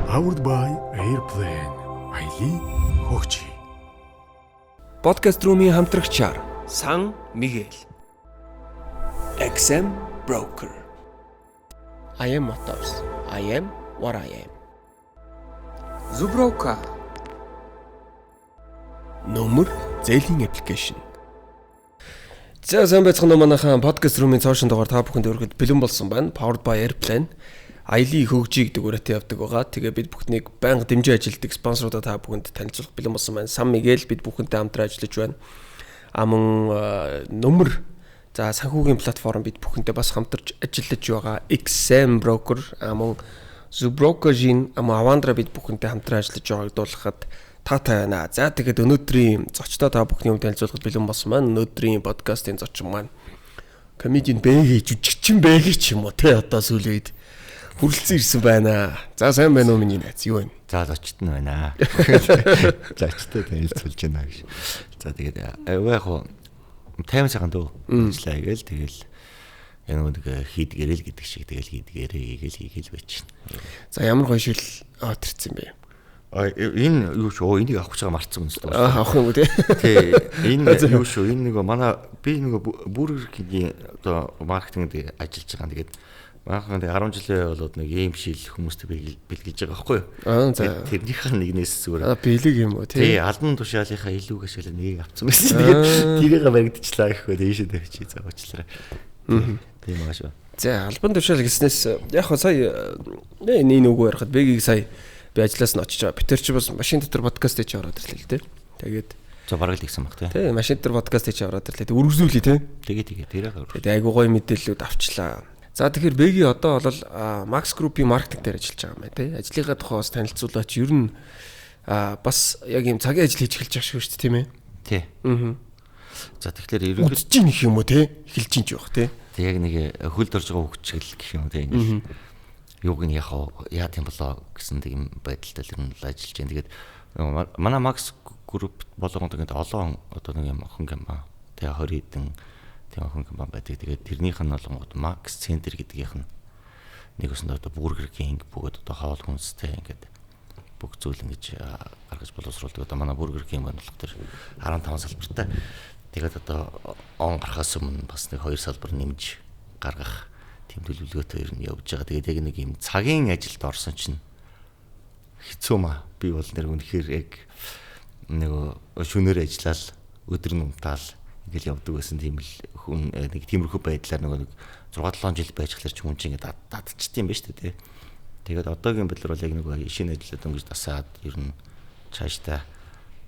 Powered by Airplane. Аяли хөгжи. Podcast room-ийн хамтрагчаар Сан Мигэл. XM Broker. I am Motors. I am what I am. Zubroka. Номер зээлийн аппликейшн. За сайн байцгаана манайхаа podcast room-ийн цаашин дугаар та бүхэнд өргөд бэлэн болсон байна. Powered by Airplane. Аяли хөгжийг дүүрэтэ явдаг байгаа. Тэгээ бид бүхнийг байнга дэмжиж ажилтдаг спонсорудаа та бүхэнд танилцуулах бэлэн болсон байна. Сан Мигэл бид бүхэнтэй хамтран ажиллаж байна. Мөн номер за санхүүгийн платформ бид бүхэнтэй бас хамтарч ажиллаж байгаа. XM Broker мөн Zubroka-ийн Авандра бид бүхэнтэй хамтран ажиллаж байгааг дуулгахад таатай байна. За тэгээд өнөөдрийн зочдоо та бүхний өмнө танилцуулахад бэлэн болсон маань өнөөдрийн подкастын зочин маань комедиан Бэги жүжигчин Бэги ч юм уу те одоо сүүлийн үед хүрэлцэн ирсэн байна. За сайн байна уу миний найз юу вэ? За зочд нь байна. Зочдтой танилцуулж байна гэж. За тэгээд яг хоо тайван цагаан дөө ажиллаа гээл тэгэл яг нэг хийдгэрэл гэдэг шиг тэгэл хийдгэрээ хийгээл байж байна. За ямар гоё шил тэрсэн бэ? Энэ юу шүү энийг авах гэж байгаа марцсан юм шүү. Авах юм уу те? Тий. Энэ юу шүү энэ нэг манай би нэг Burger King-ийн одоо маркетингд ажиллаж байгаа. Тэгээд манайхан 10 жилийн болоод нэг ийм шил хүмүүстэй бэлгэлж байгаа байхгүй юу? За тэрнийхэн нэгнээс зүгээр. Бэлэг юм уу тий? Тий, албан тушаалынхаа илүүгээ шилээ нэг авцсан байсан. Тэгээд тэрийг баригдчихлаа гэхгүй дээшээ тавьчих за уучлаарай. Тийм маш ба. За албан тушаал гэснээс яг хоо сая энэ үгүй ярихад Бэгийг сая би ажлаас нь очиж байгаа. Битэр чи бас машин дотор подкаст хийж ороод ирлээ л дээ. Тэгээд за бараг л ихсэн баг тий. Тий, машин дотор подкаст хийж ороод ирлээ. Үргэлжлүүлээ тий. Тэгээ тэрийг. Тэгээд айгуу гоё мэдээллүүд авчлаа. За тэгэхээр Бэги одоо бол Max Group-ийн маркетинг дээр ажиллаж байгаа юм байна тий. Ажлынхаа тухай бас танилцуулаач. Ер нь бас яг юм цагийн ажил хийж эхэлж байгаа шүү дээ тийм ээ. Тий. За тэгэхээр ерөнхийдөө удаж ийн гэх юм уу тий. Эхэлж ийн ч явах тий. Тэг яг нэг хөлд орж байгаа хөвчгөл гэх юм тий. Ингээл юуг нь яа тийм болоо гэсэн тийм байдалтай л ажиллаж байна. Тэгээд манай Max Group болгонд ингээд олон одоо нэг юм охин юм ба. Тэгээ 20 хэдэн тийм охин юм байдаг. Тэгээд тэрнийх нь болгонд Max Center гэдгийнх нь нэг өсөнд одоо Burger King бүгд одоо хоол хүнстэй ингээд бүх зүйл ингэж гаргаж боловсруулдаг. Одоо манай Burger King маань болох тэр 15 салбартай. Тэгээд одоо он гарахаас өмнө бас нэг 2 салбар нэмж гаргах тийм төлөвлөгөөтэй ер нь явж байгаа. Тэгээд яг нэг юм цагийн ажилд орсон чинь хэцүү маа. Би бол нэр үнэхээр яг нэг шөнөөр ажиллаад өдөр нь унтаал ингээл явдаг байсан тийм л хүн нэг тиймэрхүү байдлаар нэг 6-7 жил байж хлаар ч хүн чинь ингээд дадчихдээ юм ба шүү дээ. Тэгээд одоогийн байдлаар бол яг нэг шинэ ажиллаад өнгөж тасаад ер нь цаашдаа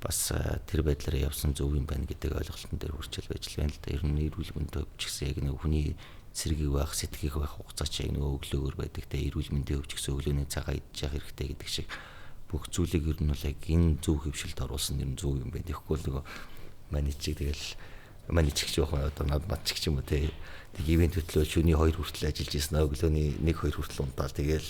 бас тэр байдлаараа явсан зөв юм байна гэдэг ойлголтын дээр хүрчил байж л байна л да. Ер нь эрүүл мэндийн өвч гэсэн яг нэг хүний цэргийг байх, сэтгэхийг байх хугацаа чи яг нэг өглөөгөр байдаг те эрүүл мэндийн өвч гэсэн өглөөний цагаа идэж явах хэрэгтэй гэдэг шиг бүх зүйлийг ер нь бол яг энэ зөв хөвшилд оруулсан юм зөв юм байна. Тэгэхгүй л нөгөө маничиг тэгэл маничиг ч явах одоо над матчиг ч юм уу те тэг ивент хөтлөө шөнийн 2 хүртэл ажиллаж ирсэн өглөөний 1-2 хүртэл унтаал тэгэл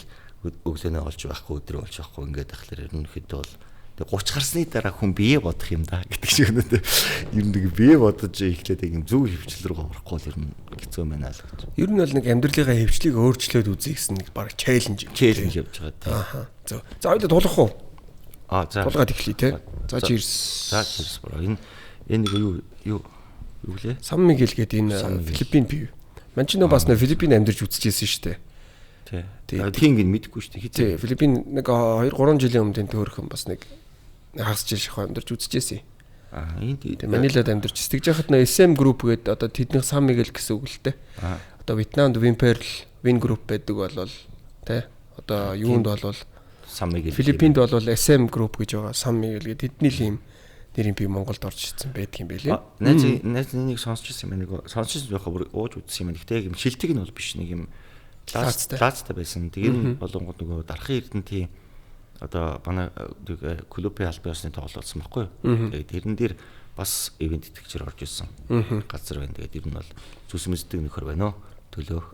өглөөний олж байхгүй өдрөө олж байхгүй ингээд тахлаар ерөнхийдөө бол 30 гарсны дараа хүн бие бодох юм да гэдэг шиг үнэтэй. Ер нь нэг бие бодож эхлээд яг зөв хөвчлөл рүү орохгүй л ер нь хэцүү байна л гэж. Ер нь бол нэг амьдралынхаа хөвчлийг өөрчлөөд үзье гэсэн нэг баг чаленж явж байгаа тийм. Ааха. За хоёул тулах уу? За. Тулгаад эхлэе те. За cheers. За cheers бро. Энэ нэг юу лээ? Сан Мигэл гэдэг энэ Филиппин пив. Ман ч нөө бас нөө Филиппин амьдарч үзчихсэн шүү дээ. Тийм ингэ мэдэхгүй шүү дээ. Тийм Филиппин нэг 2-3 жилийн өмнө тэн төөрхөн бас нэг хагас жил шахаа амьдарч үзчихсэн. Энд Манилад амьдарч тэгж яхад нөө SM Group гэдэг одоо тэдний Сан Мигэл гэсэн үг л дээ. Одоо Вьетнамд Vinpearl Win Group байдаг болвол тий одоо юунд болвол Сан Мигэл Филиппинд болвол SM Group гэж байгаа. Сан Мигэл гэдэг тэдний л юм нэрийн би Монголд орж ирсэн байдаг юм байлээ. Найз нэг сонсч ирсэн юм нэг сонсч байхаа бүр ууж үзсэн юм. Гэхдээ яг юм шилдэг нь бол биш нэг юм лаацтай байсан. Тэгээд болонгод нөгөө дарахын эрдэнтийн одоо манай клубын албан ёсны тоглолт болсон байхгүй юу? Тэгээд тэрэн дээр бас ивент итгэгчээр орж ирсэн. Газар байна. Тэгээд ер нь бол зүс мэддэг нөхөр байна оо. Төлөө.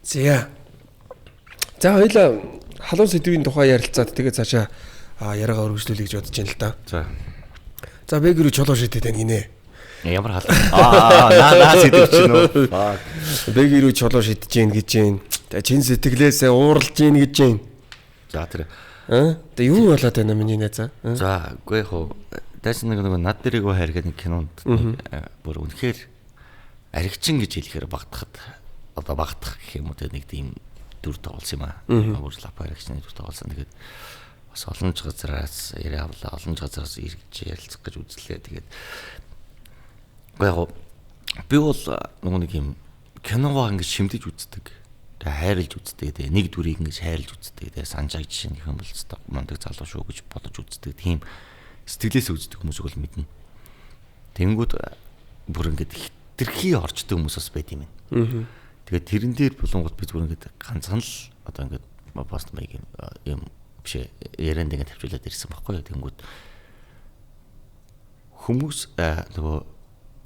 За хоёлаа халуун сэдвийн тухай ярилцаад тэгээд цаашаа яриагаа өргөжлүүлэе гэж бодож байна л да. За Бэг рүү чулуу шидэд байна гинэ. Ямар халуун. Наа сэдв чинь үү. Бэг рүү чулуу шидэж гин гэж гин. Тэгээ чин сэтгэлээсээ ууралж ийн гэж юм. За тэр Тэгээ юу болоод байна миний найзаа? за үгүй яг дайс нэг над дэрийг хайр гэх нэг кинонд бүр үнэхээр аригчин гэж хэлэхээр багтахад одоо багтах гэх юм уу нэг тийм дүр тоглосон юм аа. Бүр лапа аригчны дүр тоглосон. Тэгээд бас олон газараас яриа авлаа, олон газараас ирж ярилцах гэж үзлээ. Тэгээд яг би бол нэг юм киногоо ингэж шимдэж үздэг. Тэгээ хайрлж үздэг. Тэгээ нэг дүрийг ингэж хайрлж үздэг. Тэгээ санжааг жишээ нэг юм бол мундаг залуу шүү гэж бодож үздэг. Тийм сэтгэлээс үздэг хүмүүс бол мэднэ. Тэнгүүд бүр ингэж хитрхи орчдөг хүмүүс бас байт юм байна. Тэгээ тэрэн дээр булангууд бид бүр ингэж ганцхан л одоо ингэж пост маяг юм биш ярианд ингэ тавьчлаад ирсэн байхгүй юу. Тэнгүүд хүмүүс нөгөө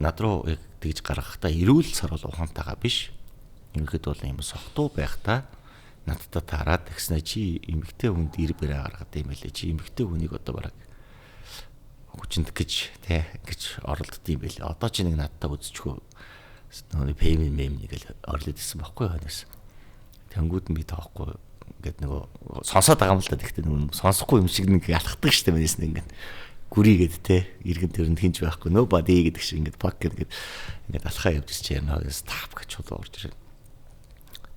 над руу яг тэгж гаргахтаа эрүүл сар бол ухаантайгаа биш. Ингээд бол юм согтуу байхдаа надтай таарад тэгснэ чи эмэгтэй хүнд ир бэрэ гаргаад юм байлээ. Чи эмэгтэй хүнийг одоо бараг хүчинд гэж гэж оролдд юм байлээ. Одоо чи нэг надтай үзчихөө нөгөө пеймент нэг л орлоод ирсэн байхгүй ханаас. Тэнгүүд нь би таахгүй ингээд нөгөө сонсоод байгаа юм л да. Тэгтээ нөгөө сонсохгүй юм шиг нэг алхдаг штеп байнес ингээд гүрийгээд иргэн төрөнд хинж байхгүй nobody гэдэг шиг ингээд пак ингээд алхаа явж чи яана стап гэж чулуу орж ирээ.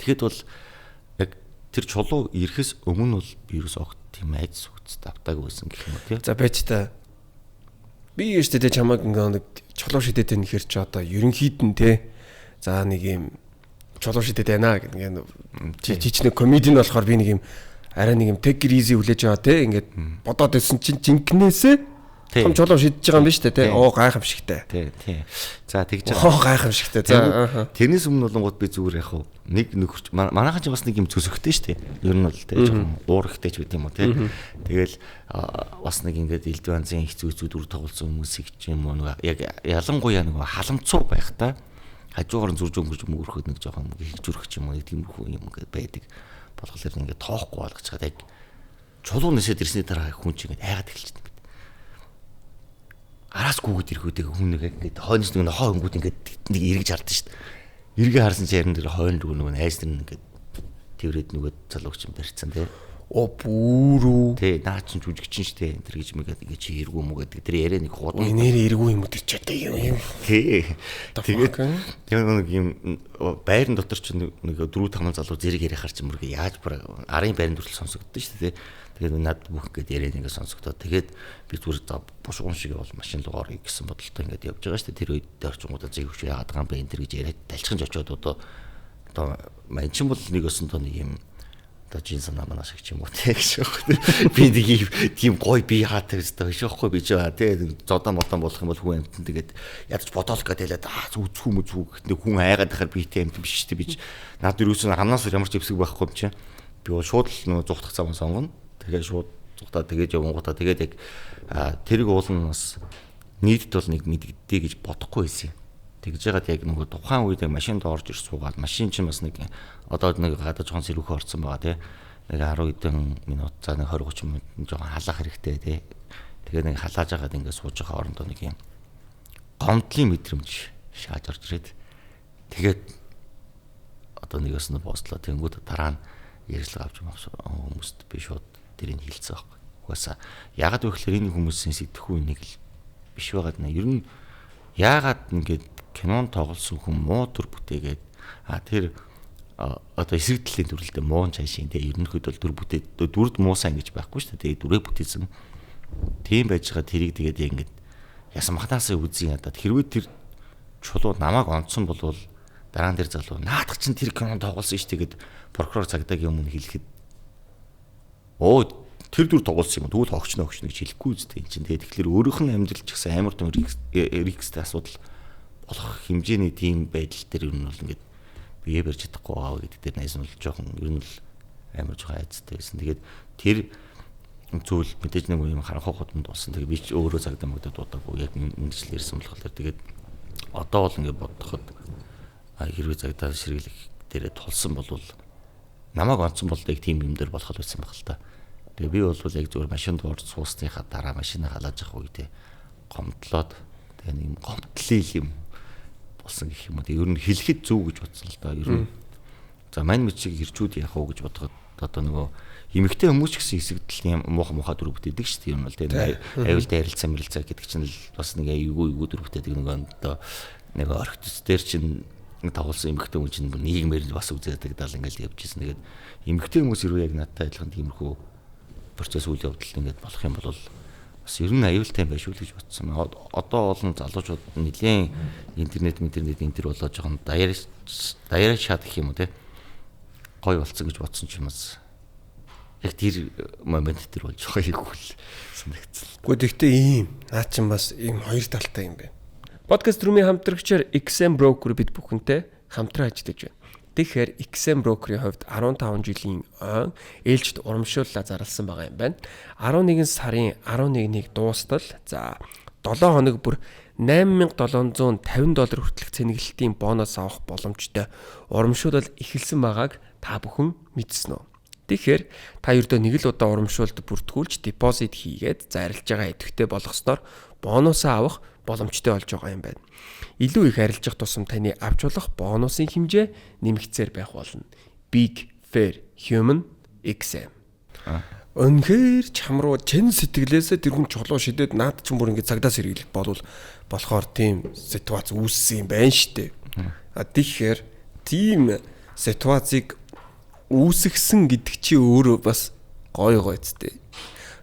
Тэгэхэд бол яг тэр чулуу ирэхээс өмнө бол вирус огт тийм айдас үгц давтааг байсан гэх юм уу тий. За байж та. Би өөртөө чамайг ингээд чулуу шидэт байх нөхөр чи одоо ерөнхийд нь те. За нэг юм чулуу шидэт байна гэдэг ингээд жижиг комеди нь болохоор би нэг юм арай нэг юм take easy хүлээж аваа те. Ингээд бодоод байсан чинь жинкнээсээ том чулуу шидэж байгаа юм биш үү те. Оо гайхамшигтай. Тий. За тэгж байгаа. Оо гайхамшигтай. За тэрнээс өмнө болонгууд би зүгээр яг нэг нөхөрч манайхан ч бас нэг юм зөвсөхтэй шүү дээ. Ер нь бол те жоохон уур ихтэй ч үт юм уу те. Тэгэл бас нэг ингээд элдв анзын хэцүү дүр тоглолцсон хүмүүсийг ч юм уу яг ялангуяа нэг халамцуу байх та хажуугаар нь зурж өнгөрч мөрөхөд нэг жоохон хэгжүрх ч юм уу нэг тиймэрхүү юм ингээд байдаг. Болохоор ингээд тоохгүй болгож чад яг чулуу нэсэд ирсний дараа хүн чинь ингээд хайгаад эхэлчихсэн. Араас гүгэд ирэхүүдээ хүн нэг ингээд хойноос нэг хоо өнгүүд ингээд нэг эргэж хардсан шүү дээ. Эргээ харсан чинь ярин дээр хойно нөгөө найз нар ингээд тэрвэрэд нөгөө залууч юм барьцсан тий. Оо бүрүү. Тий наа чин жүжигчин шүү дээ. Тэр гэж мэгээд ингээд чи эргүү мүү гэдэг. Тэр яриа нэг гоо. Нэрээ эргүү юм уу гэж одоо юм. Тий. Тэгээд нэг юм байран дотор ч нэг 4-5 залуу зэрэг яриа харч мөргөө яаж бараг арын байран дүртэл сонсогдсон шүү дээ. Тэгээд над бүх ингээд яриа ингээд сонсогдоод тэгээд би зүгээр за бушгуун шиг бол машин руу орё гэсэн бодолтой ингээд явж байгаа шүү дээ. Тэр үед орчингуудаа зэг хөвч яагаад байгаа юм бэ энэ төр гэж яриад талчхан очиод одоо мань ч бол нэг өсөн тоо нэг юм одоо жин санаа манаа шиг ч юм уу тэг гэж байна. Би нэг тийм гой би хаатай гэсэн биш байхгүй би ч тэг зодон модон болох юм бол хүн амтан тэгээд ядаж бодоол гэдэг хэлээд зүгцүү мүзүү гэдэг хүн айгаад байхаар би тийм амт биш шүү дээ. Би над юусэн хамнаас ямар ч өвсөг байхгүй юм чинь би бол шууд л нөгөө зүхтах цам сонгоно. Тэгээд шууд зүхтаа тэгээд явангуудаа тэгээд яг тэрийг уулын бас нийтэд бол нэг мэддэгдээ гэж бодохгүй байсан юм. Тэгж яагаад яг нөгөө тухайн үед машинд орж ир суугаад машин чинь бас нэг одоо нэг гадаа жоохон сэрүүхэ орсон байгаа тий. Нэг 10 хэдэн минут за нэг 20-30 минут жоохон халаах хэрэгтэй тий. Тэгээд нэг халааж агаад ингээд сууж байгаа орондоо нэг юм гомдлын мэдрэмж шааж орж ирээд тэгээд одоо нэгээс нь боослоо тэнгууд дараа нь ярьцлага авч хүмүүст би шууд тэрийг хэлсэн байхгүй. Угаасаа яагаад вэ гэхээр энэ хүмүүсийн сэтгэхүй нэг л биш байгаад нэ. Ер нь яагаад ингээд кинон тоглосон хүн муу төр бүтээгээд тэр одоо эсрэгдлийн төрөлдөө муун цаашийн те ерөнхийдөө төр бүтээд дүрд муусан гэж байхгүй шүү дээ. Тэгээ дүрээ бүтээсэн. Тийм байж байгаа тэрийг тэгээд яг ингээд ясамхнаасаа үзье ядаад хэрвээ тэр чулуу намайг онцсон болвол дараа нь тэр залуу наадах чинь тэр кинон тоглосон шүү дээ гэд прокурор цагдаагийн өмнө хэлэхэд оо тэр дүр тоглосон юм. Тэгвэл хогч гэж хэлэхгүй үстэй энэ чинь. Тэгэхээр өөрийнх нь амьдрал ч гэсэн амар том рисктэй асуудал болох хэмжээний тийм байдал дээр ер нь бол ингээд бие барьж чадахгүй байгаа гэдэг дээр найз нь бол жоохон ер нь л амар жоохон айцтай байсан. Тэгээд тэр зүйл мэдээж нэг юм харанхуй хотод болсон. Тэгээд би ч өөрөө цагдаа магдад дуудаагүй яг мэржил ирсэн болохоор тэгээд одоо бол ингээд бодоход хэрвээ цагдаа ширгэлэх дээрээ тулсан болвол намайг онцсон бол яг тийм юм дээр болох л байсан баг л та. Тэгээ би бол яг зүгээр машинд орж суусныхаа дараа машинаа халааж явах үедээ гомдлоод тэгээ нэг гомдлын юм болсон гэх юм уу. Ер нь хэлэхэд зөв гэж бодсон л да. Ер нь За мань мичиг ирчүүд яах вэ гэж бодоход одоо нөгөө эмэгтэй хүмүүс ч гэсэн хэсэгдэл муухай дүр бүтээдэг шүү дээ юм бол тийм аюултай ярилцсан мэрилцаа гэдэг чинь л бас нэг аюулгүй дүр бүтээдэг нөгөө одоо нэг орхитц дээр чинь тавуулсан эмэгтэй хүн чинь нийгмээр бас үзээдэг даа ингээл явж ирсэн. Тэгээд эмэгтэй хүмүүс ирүү яг надтай адилхан тиймэрхүү процесс үйл явдал ингээд болох юм бол бас ер нь аюултай юм байш үү гэж бодсон. Одоо олон залуучууд нэлийн интернет энэ төр болоод жоохон даяарч чадах юм уу те гой болцсон гэж бодсон ч юм бас яг тэр момент төр болж байгаа юм хөл санагдсан. Гэхдээ ийм наа чин бас ийм хоёр талтай юм байна. Podcast room-ийн хамтрагчаар XM Broker бид бүхэнтэй хамтран ажиллаж байна. Тэгэхээр XM Broker-ийн хувьд 15 жилийн он ээлжид урамшууллаа зарласан байгаа юм байна. 11 сарын 11-ний дуустал за 7 хоног бүр $8,750 хүртэлх цэнгэлтийн бонус авах боломжтой урамшуулал эхэлсэн байгааг та бүхэн мэдсэн үү? Тэгэхээр та ердөө нэг л удаа урамшуулалд бүртгүүлж депозит хийгээд зарилж байгаа идэвхтэй болгосноор бонусаа авах боломжтой болж байгаа юм байна. Илүү их арилжих тусам таны авч болох бонусын хэмжээ нэмэгцээр байх болно. Big Fair Human XM. Үнэхээр чамруу чин сэтгэлээсээ тэр хүн чулуу шидэд наад чинь бүр ингэ цагдаа сэргийлэх болвол болохоор тийм ситуац үүссэн юм байна штэ. Тэгэхээр тийм ситуацийг үүсгэсэн гэдэг чи өөрөө бас гой цтэй.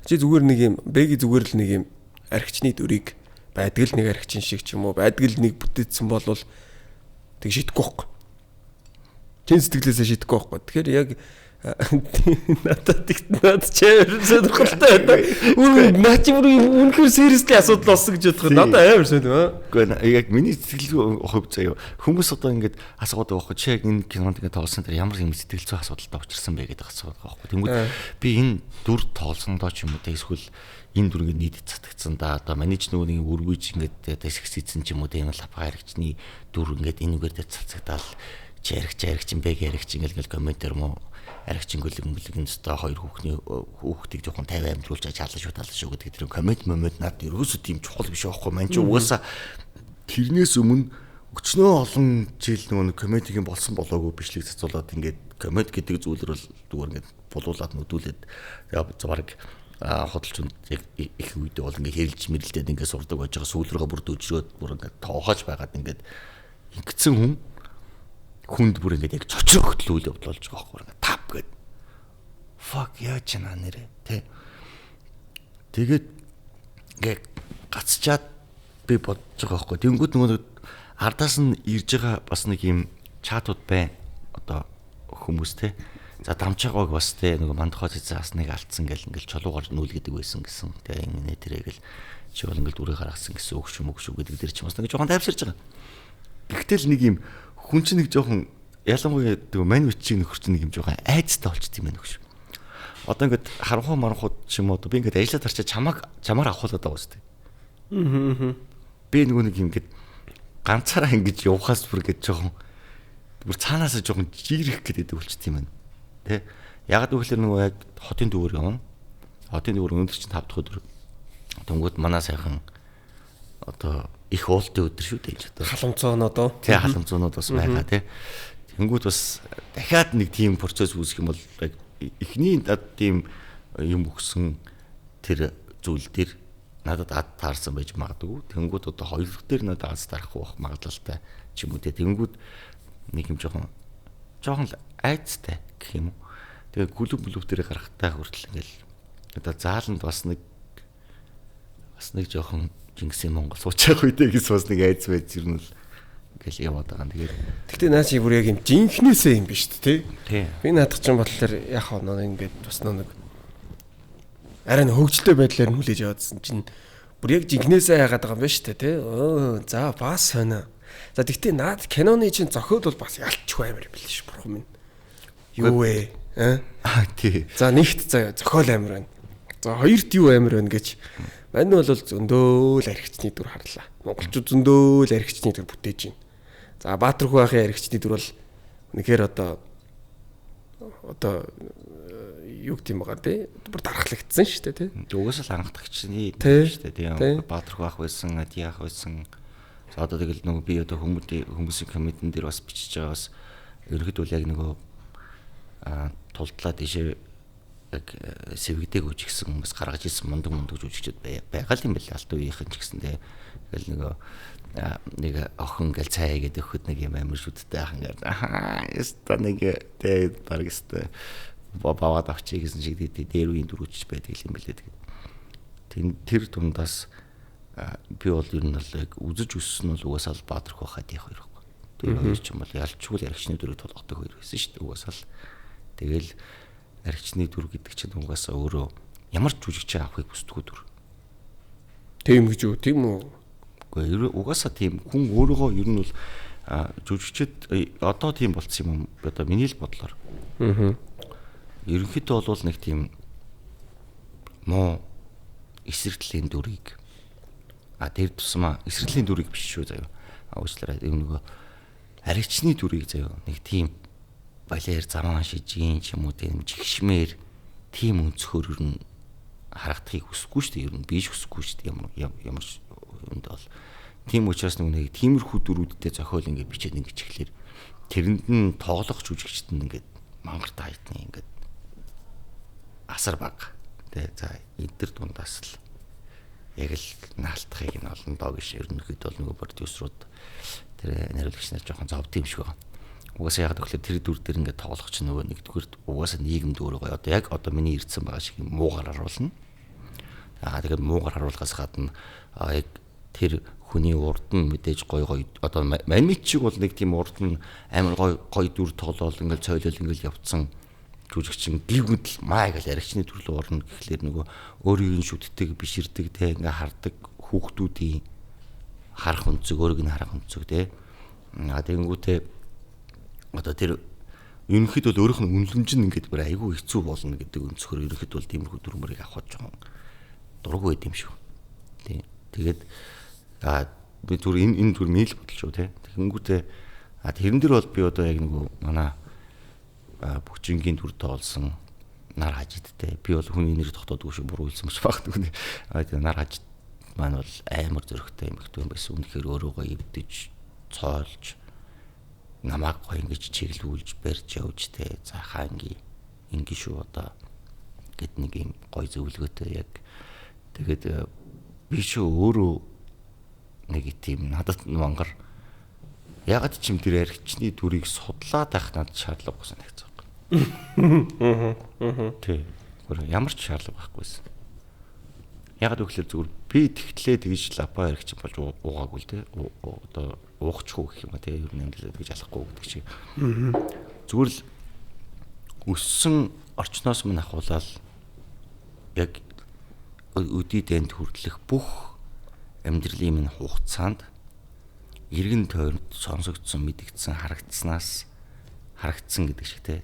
Чи зүгээр нэг юм бэги зүгээр л нэг юм архичны дүрийг байдаг л нэг архичин шиг ч юм уу байдаг л нэг бүтээсэн болвол тэг шидэхгүй байхгүй. Чин сэтгэлээсээ шидэхгүй байхгүй. Тэгэхээр яг надад чээр сонирхолтой байдаг. Наач бүр үнэхээр сериусly асуудал болсон гэж бодох. Надад амар сонирхоо. Гэхдээ яг миний сэтгэл хувь заяа хүмүүс одоо ингэж асуудаг байхгүй. Чи яг энэ кинонд ингэ тоглосон дээр ямар юм сэтгэл зүйн асуудалтай учирсан бэ гэдэг асуудаг байхгүй. Тэнгүүд би энэ дүр тоглосондоо ч юм уу эсвэл энэ дүр ингэ нийт цатгцсан да одоо манайч нөгөө нэг өргөж ингэ дэсгсэйсэн ч юм уу тийм л апааригчны дүр ингэ энүүгээр дээр цацагдаал чарих чинь бэг ярих чинь ингээл комментэр мó аригчин гөлгөн өстой хүүхдийг жоохон 50 амжруулж чаалаа шүү гэдэг тэр коммент надад ерөөсөө тийм чухал биш байхгүй мань ч угаасаа тэрнээс өмнө өчнөө олон жил нөгөө комментийн болсон болоогүй бичлэг цацуулаад ингээд коммент гэдэг зүйлэр бол зүгээр ингээд булуулаад нүдүүлээд баг хөдөлгөөнд яг их үедээ бол ингээд хэлж мэрэлдээд ингээд сурдаг байж байгаа сүүлрээ бүр дөжрөөд бүр ингээд тоохож байгаад ингээд ингэсэн хүнд бүр ингээд яг цочроо хөтлүүл явуулж байгаа байхгүй ингээд тап гээд fuck яа ч наа нэрэ тэ тэгээд ингээд гацчаад би бодож байгаа байхгүй тэнгууд нөгөө ардаас нь ирж байгаа бас нэг юм чатууд байна одоо хүмүүс те за дамжаагааг бас те нөгөө мандахаа цэцээс нэг алдсан гэл ингээд чулуугаар нүүлгэдэг байсан гэсэн те энэ тэрэг л чи бол ингээд үрээ гаргасан гэсэн үг шүү гэдэг дэр чи бас нэг жоохон тайвширж байгаа. Гэхдээ л нэг юм хүн чинь нэг жоохон ялангуяа нөгөө мань үчиг нөхөр чинь нэг юм жоохон айцтай болчт юм байна гэж. Одоо ингээд харанхуй маранхууд ч юм уу би ингээд ажиллаад харчаа чамаар авахуулаад байгаа шүү дээ. Би нөгөө нэг юм ингээд ганцаараа ингэж явахаас бүр ингэж жоохон бүр цаанаасаа жоохон жирэх гэдэг үлчт юм байна. Тэ? Ягаад гэвэл нөгөө яг хотын дүүр явна. Хотын дүүр өндөр чинь 5 дахь өдөр. Тэнгүүд манай сайхан одоо их уултын өдөр шүү дээ одоо. Халамцоонод оо. Тий халамцоонод бас байгаа тий. Тэнгүүд бас дахиад нэг тийм процесс үүсэх юм бол яг эхний тийм юм өгсөн тэр зүйл дээр надад таарсан байж магадгүй. Тэнгүүд одоо хоёр дахь дээр надад аз тарах байх магадлалтай ч юм уу тий. Тэнгүүд нэг юм жоохон айцтай гэх юм уу. Тэгээ клуб дээр гарахтаа хүртэл ингээл одоо зааланд бас нэг жоохон Чингисийн Монгол суучих үедээ гэсэн бас нэг айц байж ирнэ л ингээл яваад байгаа. Тэгээд гэхдээ наа чи бүр яг юм жинхнээсээ юм биш үү тий. Би наадах чинь бодлоор яг хоо ингээд бас нэг арай хөвгөлтэй байдлаар хүлээж яваадсан чинь бүр яг жинхнээсээ яагаад байгаа юм биш үү тий. За бас сонио. За тэгтээ наад киноны чинь зохиол бол бас ялчгүй амар юм биш бурхан минь. Юу вэ? Тий. За нэгт зохиол амар байна. За хоёрт юу амар байна гэж мань бол зөндөөл архичны дүр харлаа. Монголчууд зөндөөл архичны дүр бүтээж байна. За Баатархүү ахын архичны дүр бол үнэхээр одоо юу гэх юм байгаа тий. Бүр дарахлагдсан шүү дээ тий. Угсаал хангалтгчны шүү дээ тий. Баатархүү ах байсан, Ади ах байсан. За одоо тэгэл нөгөө би одоо хүмүүсийн комментэн дээр бас бичиж байгаа бас ерөөд бол яг нөгөө тулдлаа тийшээ яг сэвэгдэг үж гисэн хүмүүс гаргаж ирсэн мундаг жүжигчд байгаа юм байна. Алт үеийнхэн ч гэсэндээ тэгэл нэг охин гэл цай гэдэг өгөхөд нэг юм амар шүттэй ахын гэр яста нэг тэгээд баг яста баваад авчиг гэсэн шиг дээр үеийн дөрөвч байдаг юм билээ. Тэгээд тэр дундаас би бол ер нь бол яг үзэж өссөн бол угаасаа Баатар хахад яг хоёр байхгүй. Тэр хоёр ч юм бол ялчгүй яригчны дүрийг толгодог хоёр байсан шүү дээ. Угаасаа л тэгэл яригчны дүр гэдэг чинь угаасаа өөрөө ямар ч жүжигч авахыг хүсдэг дүр. Тийм гэж үү? Тийм үү? Үгүй угаасаа тийм хүн өөрөөгөө ер нь бол жүжигчд одоо тийм болцсон юм одоо миний л бодлоор. Ерөнхийдөө бол нэг тийм муу эсрэгтлийн дүрийг тэр тусмаа эсрэгтлийн дүрийг биш шүү заяа. Уучлаарай нөгөө аригчны дүрийг заяа нэг тийм балер заман шижийн ч юм уу тийм жигшмээр тийм өнцгөр ер нь харагдахыг хүсэхгүй шүү дээ. Ер нь биш хүсэхгүй шүү дээ. Ямар юмд бол тийм учраас нэг тиймэрхүү дүрүүдтэй зохиол ингээд бичээд ингэж ихлээр тэрэнд нь тоглох жүжигчд нь ингээд мангар таайтны ингээд асар баг. Тэ за эдгээр дундаас л яг л наалтахыг нь олон доо гэж ерөнхийдөө бол нөгөө продюсерууд тэр найруулагч нар жоохон зовд юм шиг байна. Угаасаа яг тэгэхээр тэр дүр дээр ингээд тоглох чинь нөгөө нэгдүгээр угаасаа нийгэмд өөрөө одоо яг одоо миний ирдсэн байгаа шиг муугар харуулна. Тэгээд муугар харуулгаас гадна яг тэр хүний урд нь мэдээж гой одоо маньмит шиг бол нэг тийм урд нь амар гой дүр тоглоол ингээд цойлол ингээд явцсан жүжигчин гівгэл маа гэж яригчны төрлөө орно гэхлээр нөгөө өөрийн шүтдэг биширдэг те ингээ хардаг хүүхдүүдийн харах өнцөг өөрийг нь харах өнцөг те тэгэнгүүтээ одоо тэр ерөнхийдөө бол өөрийнх нь үнэлэмж нь ингээд бүр айгүй хэцүү болно гэдэг өнцгөр ерөнхийдөө бол тиймэрхүү дүрмэрийг авах жоохон дургу байд юм шүү. Тэгээд би түр энэ түр мэйл бодол шүү те. Тэгэнгүүтээ тэрэн дээр бол би одоо яг нөгөө манай бүхчингийн төр тоолсон нар хажидтэй. Би бол хүний нэр тогтоодгүй шүү буруу хэлсэн маш багтгүй. Нар хажид маань бол амар зөрөгтэй юм ихтэй байсан. Үнэхээр өөрөөгөө эвдэж, цоолж, намайг гоё ингэж чиглүүлж, барьж явж те. За хаанги ингэ шүү одоо гэд нэг юм гоё зөвлөгөөтэй яг тэгээд би шүү өөрөө нэг тийм надад мангар ягаад ч юм тэр яригчны дүрийг судлаад байх надад шаардлагагүй санагдсан. Тэ. Ямар ч шаардлага байхгүйсэн. Ягаад гэвэл зүгээр би тэгтлээ тэгж лапа яригч болж уугаагүй л те. Одоо уугахгүй гэх юм а те. Ер нь амьдралаа тэгж алахгүй гэдэг шиг. Зүгээр л өссөн орчноос минь ахуулаад яг өдий дэнд хүртэлх бүх амьдралын минь хугацаанд эргэн тойронд сонсогдсон мэдгдсэн харагдсан гэдэг шиг те.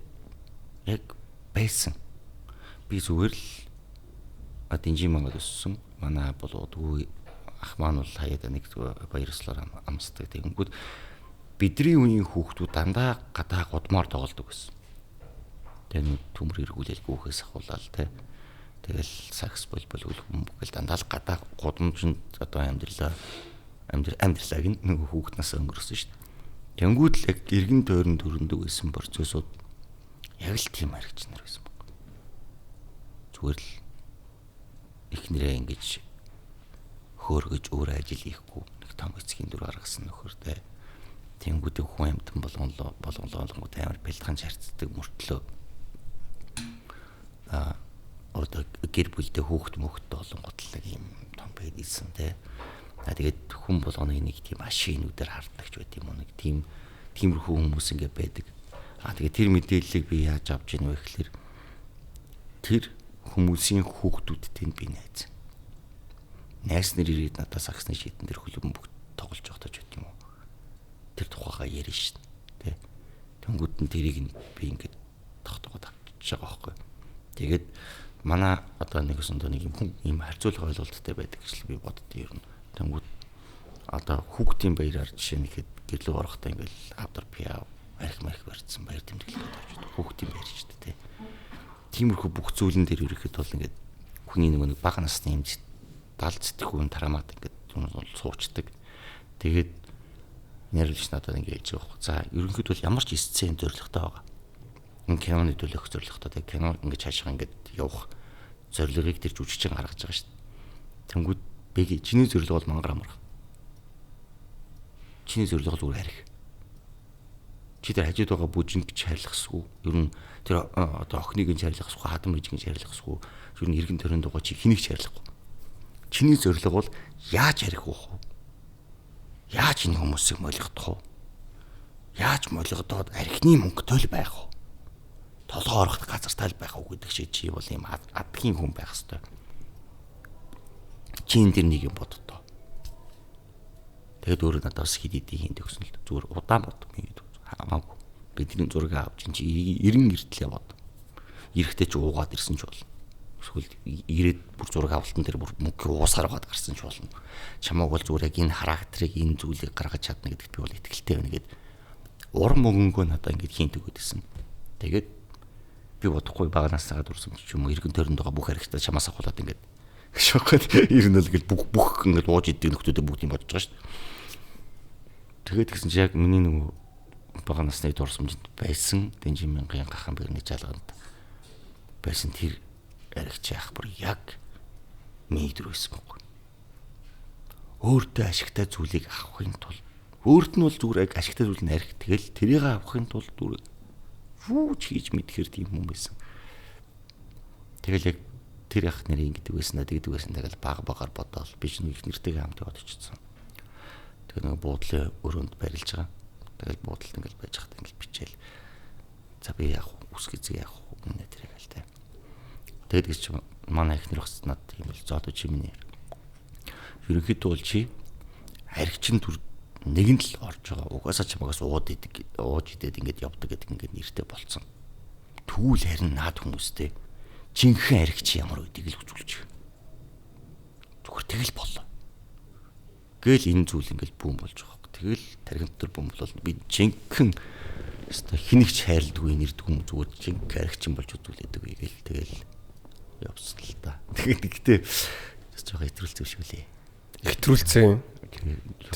Яг байсан. Би зүгээр л динжин мангад өссөн. Манай болоодгүй ах маань бол хаяада нэг баярслаар амсдаг. Тэгэнгүүт бидний үеийн хүүхдүүд дандаа гадаа годмоор тоглодог байсан. Тэгээ төмөр эргүүлэл гүүхээс ахуулаад те. Тэгэл сакс болбол гэл дандаа л гадаа годомжинд одоо амьдралааг нэг хүүхднаас өнгөрсөн шүү дээ. Тэнгүүд л яг эргэн тойрон төрөндөг байсан процессууд яг л тийм харагч нар байсан баг. Зүгээр л ихнэрээ ингэж хөөргөж өөр ажил хийхгүй нэг том эцгийн дүр гаргасан нөхөртэй. Тэнгүүдээ хүн амтан болгонлоо амар бэлдхан шаарддаг мөртлөө одоо гэр бүлдээ хүүхд мөхөд олон готлог юм том байдсан те. Тэгээд хүн болгоны нэг тийм машинуудаар хардаг ч байт юм уу нэг тиймэрхүү хүмүүс ингэ байдаг. Тэгээд тэр мэдээллийг би яаж авч ийн вэ гэхээр тэр хүмүүсийн хүүхдүүдтэй би найз. Найз нар ирээд надад саксны шийдэн дээр хөлбөмбөг тоглож явах тааж байт юм уу. Тэр тухайгаа ярина шин тэ. Тэнгүүд нь тэрийг би ингэ тогтоогод авчиж байгаа байхгүй. Тэгээд манай одоо нэг юм харьцуулах ойлголттой байдаг гэж би боддоо ер нь. Тэнгүүд одоо хүүхдийн баяраар жишээ нь ихэд гэрлөө орохдоо ингээл авдар пиав арх марх барьсан баяр тэмдэглэл тавьж хүүхдийн баяр шүү дээ. Тиймэрхүү бүх зүйлэн дээр ирэхэд бол ингээд хүний нэг бага насны хэмжээ далцдаггүй тарамаад ингээд суучдаг. Тэгээд найруулагч надад ингээд хэлж байгаа. За ерөнхийдөө бол ямар ч сцен зоригтой байгаа. киноны төлөөх зорилготой тэг кино ингээд цаашаа ингээд явах зорилгыг тэр жүжигчин гаргаж байгаа шүү дээ. Тэнгүүд бэги чиний зорилго бол мангар амарх. Чиний зорилго зүгээр арх. Чи тэр хажууд байгаа бүжинг чарлахсгүй. Ер нь тэр одоо охиныг нь чарлахсгүй, хатан мужиг нь чарлахсгүй. Ер нь иргэн төрөнд байгаа чи хэнийг чарлахгүй. Чиний зорилго бол яаж арх вэ? Яаж энэ хүмүүсийг молигдох вэ? Яаж молигдоод архины мөнгөтэй л байх вэ? Толгой ороход газартай л байх уу гэдэг шиг чи бол юм адгийн хүн байх хэвээр. Чи энэ дэр нэг юм боддоо. Тэгэд өөрөө надаас хэд идэв хийн төгсөн л зүгээр удаан бод. Хамаагүй. Бидний зураг авч чи 90 эртлээ бод. Ирэхдээ чи уугаад ирсэн ч болно. Эсвэл ирээд бүр зураг авалтан дээр бүр мөнгө уусаар угаад гарсан ч болно. Чамааг бол зүгээр яг энэ характерыг энэ зүйлийг гаргаж чадна гэдэгт би бол итгэлтэй байна гэд уран мөнгөнгөө надаа ингэж хийн төгөөдсөн. Тэгээд би бодохгүй баганаасаа дурсан ч юм уу иргэн төрөнд байгаа бүх харагтай чамаас ахуулаад ингэж шокод ирнэ л гэж бүх ингэж ууж идэг нөхдүүдээ бүгдийг бодож байгаа шүү дээ. Тэгээд тэгсэн чи яг миний нөгөө баганаасны дурсамжинд байсан Дэнжин Мянгагийн гахаан бэрний жалганд байсан тэр аригч яах бүр яг мэдэр байсан байхгүй. Өөртөө ашигтай зүйлийг авахын тулд өөрт нь бол зүгээр яг ашигтай зүйл нь арих тэгэл тэрийг авахын тулд зүгээр фүүч хийж мэдхэр тийм хүн байсан. Тэгэл яг тэр ах нэрийн гэдэг байсан гэдэг байсан тэгэл багаар бодоол би ч нэг нэртэйгээ хамт яваад очсон. Тэгээ нэг буудлын өрөөнд барилж байгаа. Тэгэл буудалд ингээл байж хат ингээл бичээл. За би яах вэ? Үс гизээ яах вэ? Нэ тэрэг л таа. Тэгээд гэж манай ихнэр багс над тийм л зоодож юмнэ. Ерөнхийдөө бол чи аригчин төр нэгэнд л орж байгаа. Угаасаа чамаагаас ууж идээд ингээд явдаг гэдэг ингээд нэртэй болцсон. Түүл харин наад хүмүүстэй жинхэнэ аригч ямар үдийг л үзүүлж. Зүгээр тэгэл боллоо. Гэл энэ зүйл ингээд бүүн болж байгаа. Тэгэл тархинд төр бүүн болол би жинхэнэ өстой хинэгч хайрладгүй нэрдэг юм зүгээр жинхэнэ аригчин болж үзүүлээдэг гээл тэгэл явсан л та. Тэгээд гэхдээ жоохон хэтрүүлцээ биш үлээ. Хэтрүүлцээ.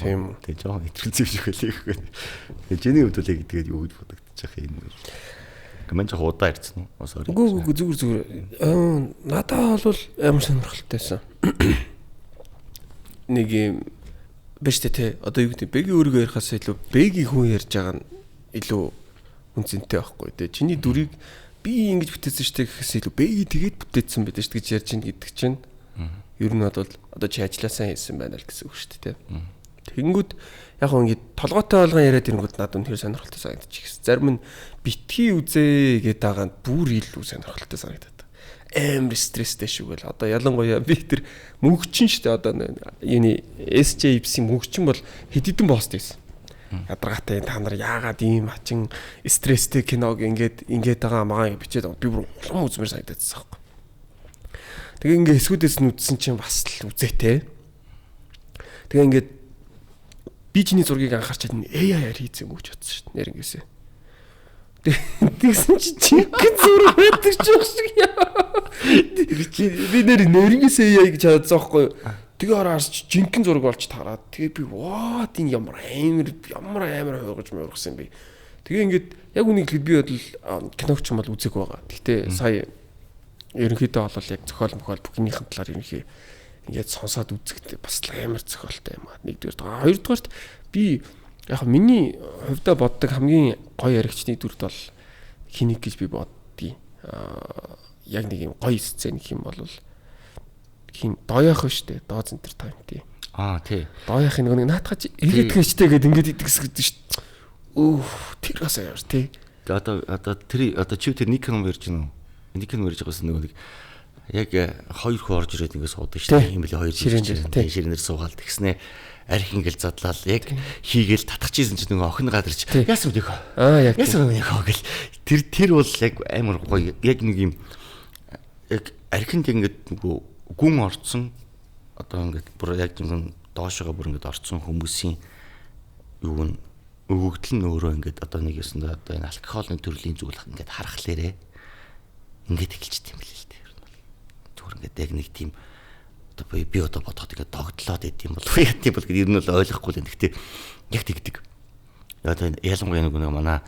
Тийм үү. Тэгээ жоохон хэтрүүлцээ биш үлээ. Тэгээ чиний хувьд л яг тэгээд юу гэж бодогдож байгаа юм бэ? Гэмэн жоохон удаа ирсэн үү? Үгүй зүгээр. Надаа бол амар сонирхолтойсэн. Нэг юм биш тэ одоо юу гэдэг бэгийн өөргөө ярихаас илүү бэгийн хүн ярьж байгаа нь илүү үнцэнтэй байхгүй тэ. Чиний дүрийг би ингэж бүтээсэн штэ гэхээс илүү бэгийн тэгээд бүтээсэн байдаг штэ гэж ярьж ин гэдэг чинь. Ер нь бол одоо чи ажилласаа хийсэн байна л гэсэн үг шүү дээ. Тэгэнгүүт яг хөө ингэ толгойтой болгон яриад ирэнгүүт надад үнэхээр сонирхолтой санагдчих. Зарим нь битгий үзээ гэдэг байгаа нь бүр илүү сонирхолтой санагдаад. Амар стресстэй шүүгээл. Одоо ялангуяа би тэр мөнгөчин шүү дээ. Одоо юуны SJP-ийн мөнгөчин бол хэд хэдэн пост хийсэн. Ядаргаатай та нар яагаад ийм хачин стресстэй киног ингээд байгаа маа бичээд би бүр улам үзмэр санагдчихсан байхгүй. Тэгээ ингээ эсвүүдээс нь үдсэн чинь бас л үзээтэй. Тэгээ ингээд би чиний зургийг анхаарч чадна AI-аар хийсэн юм гэж бодсон шүү дээ. Нэрнгээсээ. Тэгсэн чи чихэн зураг байдаг ч байх шиг яа. Би нэрнгээсээ AI гэж чадсан байхгүй. Тэгээ хараарч жинхэнэ зураг болж тараад. Тэгээ би ваа тийм ямар амар хойгож мөргсөн би. Тэгээ ингээд яг үнийг хэлэхэд би бодол киногч юм бол үзег байгаа. Гэхдээ сая ерөнхийдөө бол яг зохиол бүхнийхэн талаар ерөнхий ингээд сонсоод үзэхдээ бас амар зохиолтой юм аа. Нэгдүгээр. Хоёрдугаарт би яг миний хувьдаа боддог хамгийн гоё яригчны дүрд бол хэнийг гэж би боддгийг. Яг нэг юм гоё сцен гэх юм бол хин дооёох штэ дооз энтертайнмент. Тий. Дооёох нэг наатгаж ирээд гэжтэй гээд ингээд идэгсгэдэг штэ. Тэр бас яар тий. Одоо чи тэр нэг кино ярьж байна уу? Нэг кино ярьж байгаас нэг яг хоёр хүн орж ирээд ингээд суудаг шүү дээ. Ийм билээ хоёр ширэнээр суугаал тэгснэ. Арх ингээд задлал яг хийгээл татчихжсэн чинь нөгөө охин гадарч яасан бэ нөхөө. Яасан бэ нөхөө гэл тэр бол яг амар гоё яг нэг юм яг архинд ингээд нөгөө гүн орцсон одоо ингээд бүр яг юм доошоо бүр ингээд орцсон хүмүүсийн юу н өгөгдөл нь өөрөө ингээд одоо нэг ясандаа одоо энэ алкогольны төрлийн зүйл ингээд харахлаарэ ингээд эхэлж тийм билээ л дээ. Зүгээр ингээд яг нэг тийм одоо би одоо бодоход ингээд догтлоод байт юм бол яа тийм бол гэдэг ер нь бол ойлгохгүй л. Гэхдээ яг тэгдэг. Одоо ялангуяа нэг манай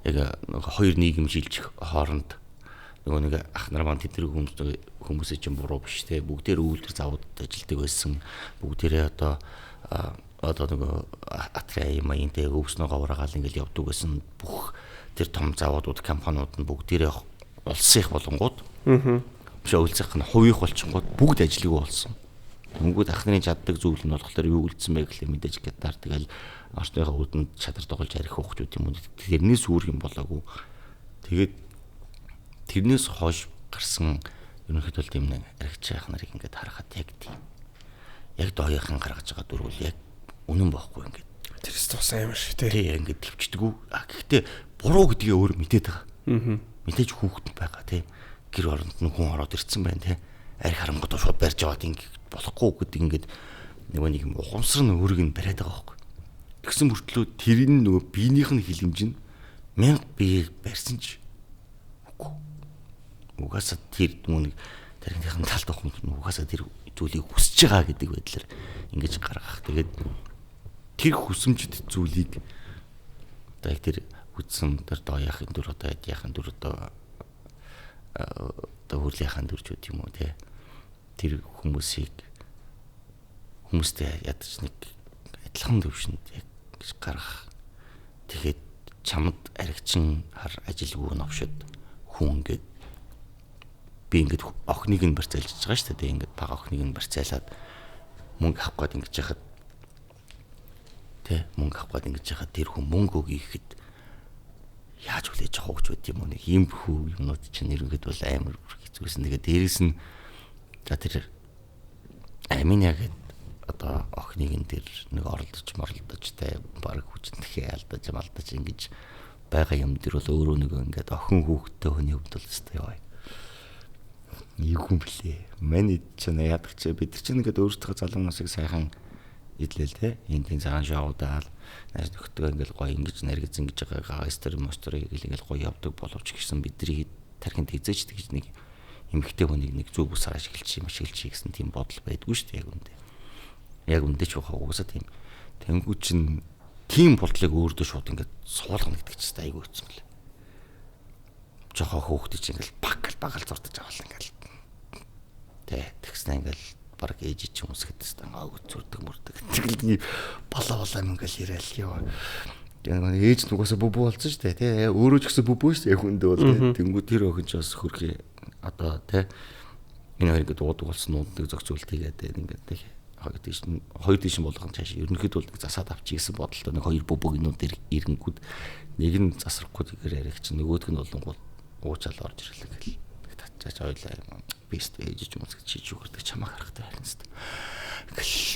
яг нөгөө хоёр нийгэм жилжих хооронд нөгөө нэг ах нар маань тэдний хүмүүсээ чинь буруу биш те бүгдээр үйлдвэр заводад ажилладаг байсан бүгдээрээ одоо нөгөө атраа юм ин те өвснөгөө ураагаал ингээл явдаг байсан бүх тэр том заводууд компаниуд нь бүгдээрээ улсынх болонгууд биш улсынх нь хувийнх болчихгоод бүгд ажиллагүй болсон. Тэнгүүд ах нарын чаддаг зүйл нь болохоор юу үлдсэн бэ гэхлээр мэдээж гитар тэгэл орчныхаа үүдэнд чадар тоглож арих хөвгчүүд юм уу тэрнээс үүрэг юм болоогүй. Тэгээд тэрнээс хойш гарсан ерөнхийдөө тийм нэг аригч ах нарыг ингээд харахад яг тийм яг дооёхан гаргаж байгаа дөрвөл яг үнэн бохгүй ингээд тэрс тус амар шүү те. Тий ингээд төвчдгүү. Гэхдээ буруу гэдгийг өөр мэдээд байгаа. Мэдээж хүүхэд байгаа тий. Гэр оронд нь хүн ороод ирцэн байна тий. Арих харангууд шууд барьж аваад ингээд болохгүй гэдэг ингээд нөгөө нэг юм ухамсар нь өөрийг нь бариад байгаа байхгүй. Тэгсэн мөртлөө тэрийн нөгөө биенийх нь хилэмж нь 1000 биеийг барьсан ч үгүй. Угаасаа тэр нөгөө нэг тархиных нь талд авах юм угаасаа тэр зүйлийг хүсэж байгаа гэдэг байдлаар ингэж гаргах. Тэгээд тэр хүсэмжит зүйлийг одоо яг тэр үтсэн тэр доояахын дүр одоо яахын дүр одоо хөрлийнхаа дүр ч үт юм уу те тэр хүмүүстэй ядаж нэг адилхан төвшөнд яг гэж гаргах. Тэгээд чамд аригчин хар ажилгүй новшод хүн ингээд би ингээд охиныг нь барьцаалж байгаа шүү дээ. Ингээд бага охиныг нь барьцаалаад мөнгө авах гээд ингэж яхад мөнгө авах гээд ингэж яхад тэр хүн мөнгө өгье гэхэд яаж хүлээж авах гэж байд юм уу нэг юм хүү юмнууд чинь нэрнгэд бол амар хэцүүсэн. Тэгээд дээрэс нь за тэр аминя гэд одоо охиныг нь тэр нэг оролдож те баг хүчнэхээ алдаж ингэж байгаа юм дэр бол өөрөө нэг ингээд охин хүүхдтэй хүний хувьд бол өстэй яа. Юу юм блэ? Манай чинь яадаг чи бид чинь ингээд өөрсдөө залуумсыг сайхан идлээ те. Энд тийм цагаан шоудаал нааш нөхдөг ингээд гоё ингэж наргиз ингэж байгаа стер мостерыг ингээд гоё явдаг боловч гэсэн бидний тархинд хизээч гэж нэг эмхтэй хүнийг нэг зүг бус ашиглаж гэсэн тийм бодол байдгүй шүү дээ яг үндэ. Яг үндэ ч угаасаа тийм. Тэнгүү чинь тийм бодлыг өөрдөө шууд ингээд суулгана гэдэг чинь айгүй хэцүү юм лээ. Жохоо хөөхдөж ингээд багал зуртаж авал ингээд тэгснэ ингээд баг ээж чинь үсгэд тастаа зүрдэг мөрдөг. Тэгэл балаа ингээл ирээл яа. Тэгээ ээж нугасаа бүбүү болсон шүү дээ тий. Өөрөө ч гэсэн бүбүү шүү дээ яг үндэ бол тий. Тэнгүү тэр охин ч бас хөрхий одоо тий. Энэ хоёр ингээд уудаг болсон нуудыг зохицуулт хийгээд ингээд тий. Хоёр дэшин болгон цааш ерөнхийдөө нэг засаад авчий гэсэн бодолтой нэг хоёр бүбөгнүүд ирэнгүүд нэг нь засрахгүй тэгэхээр ярих чинь нөгөөх нь болонгууд уучаал орж ирлээ гэл татчаач ойлаа бист ээж ч юм уу чиж үгэрдэг чамаа харахтай байна тест.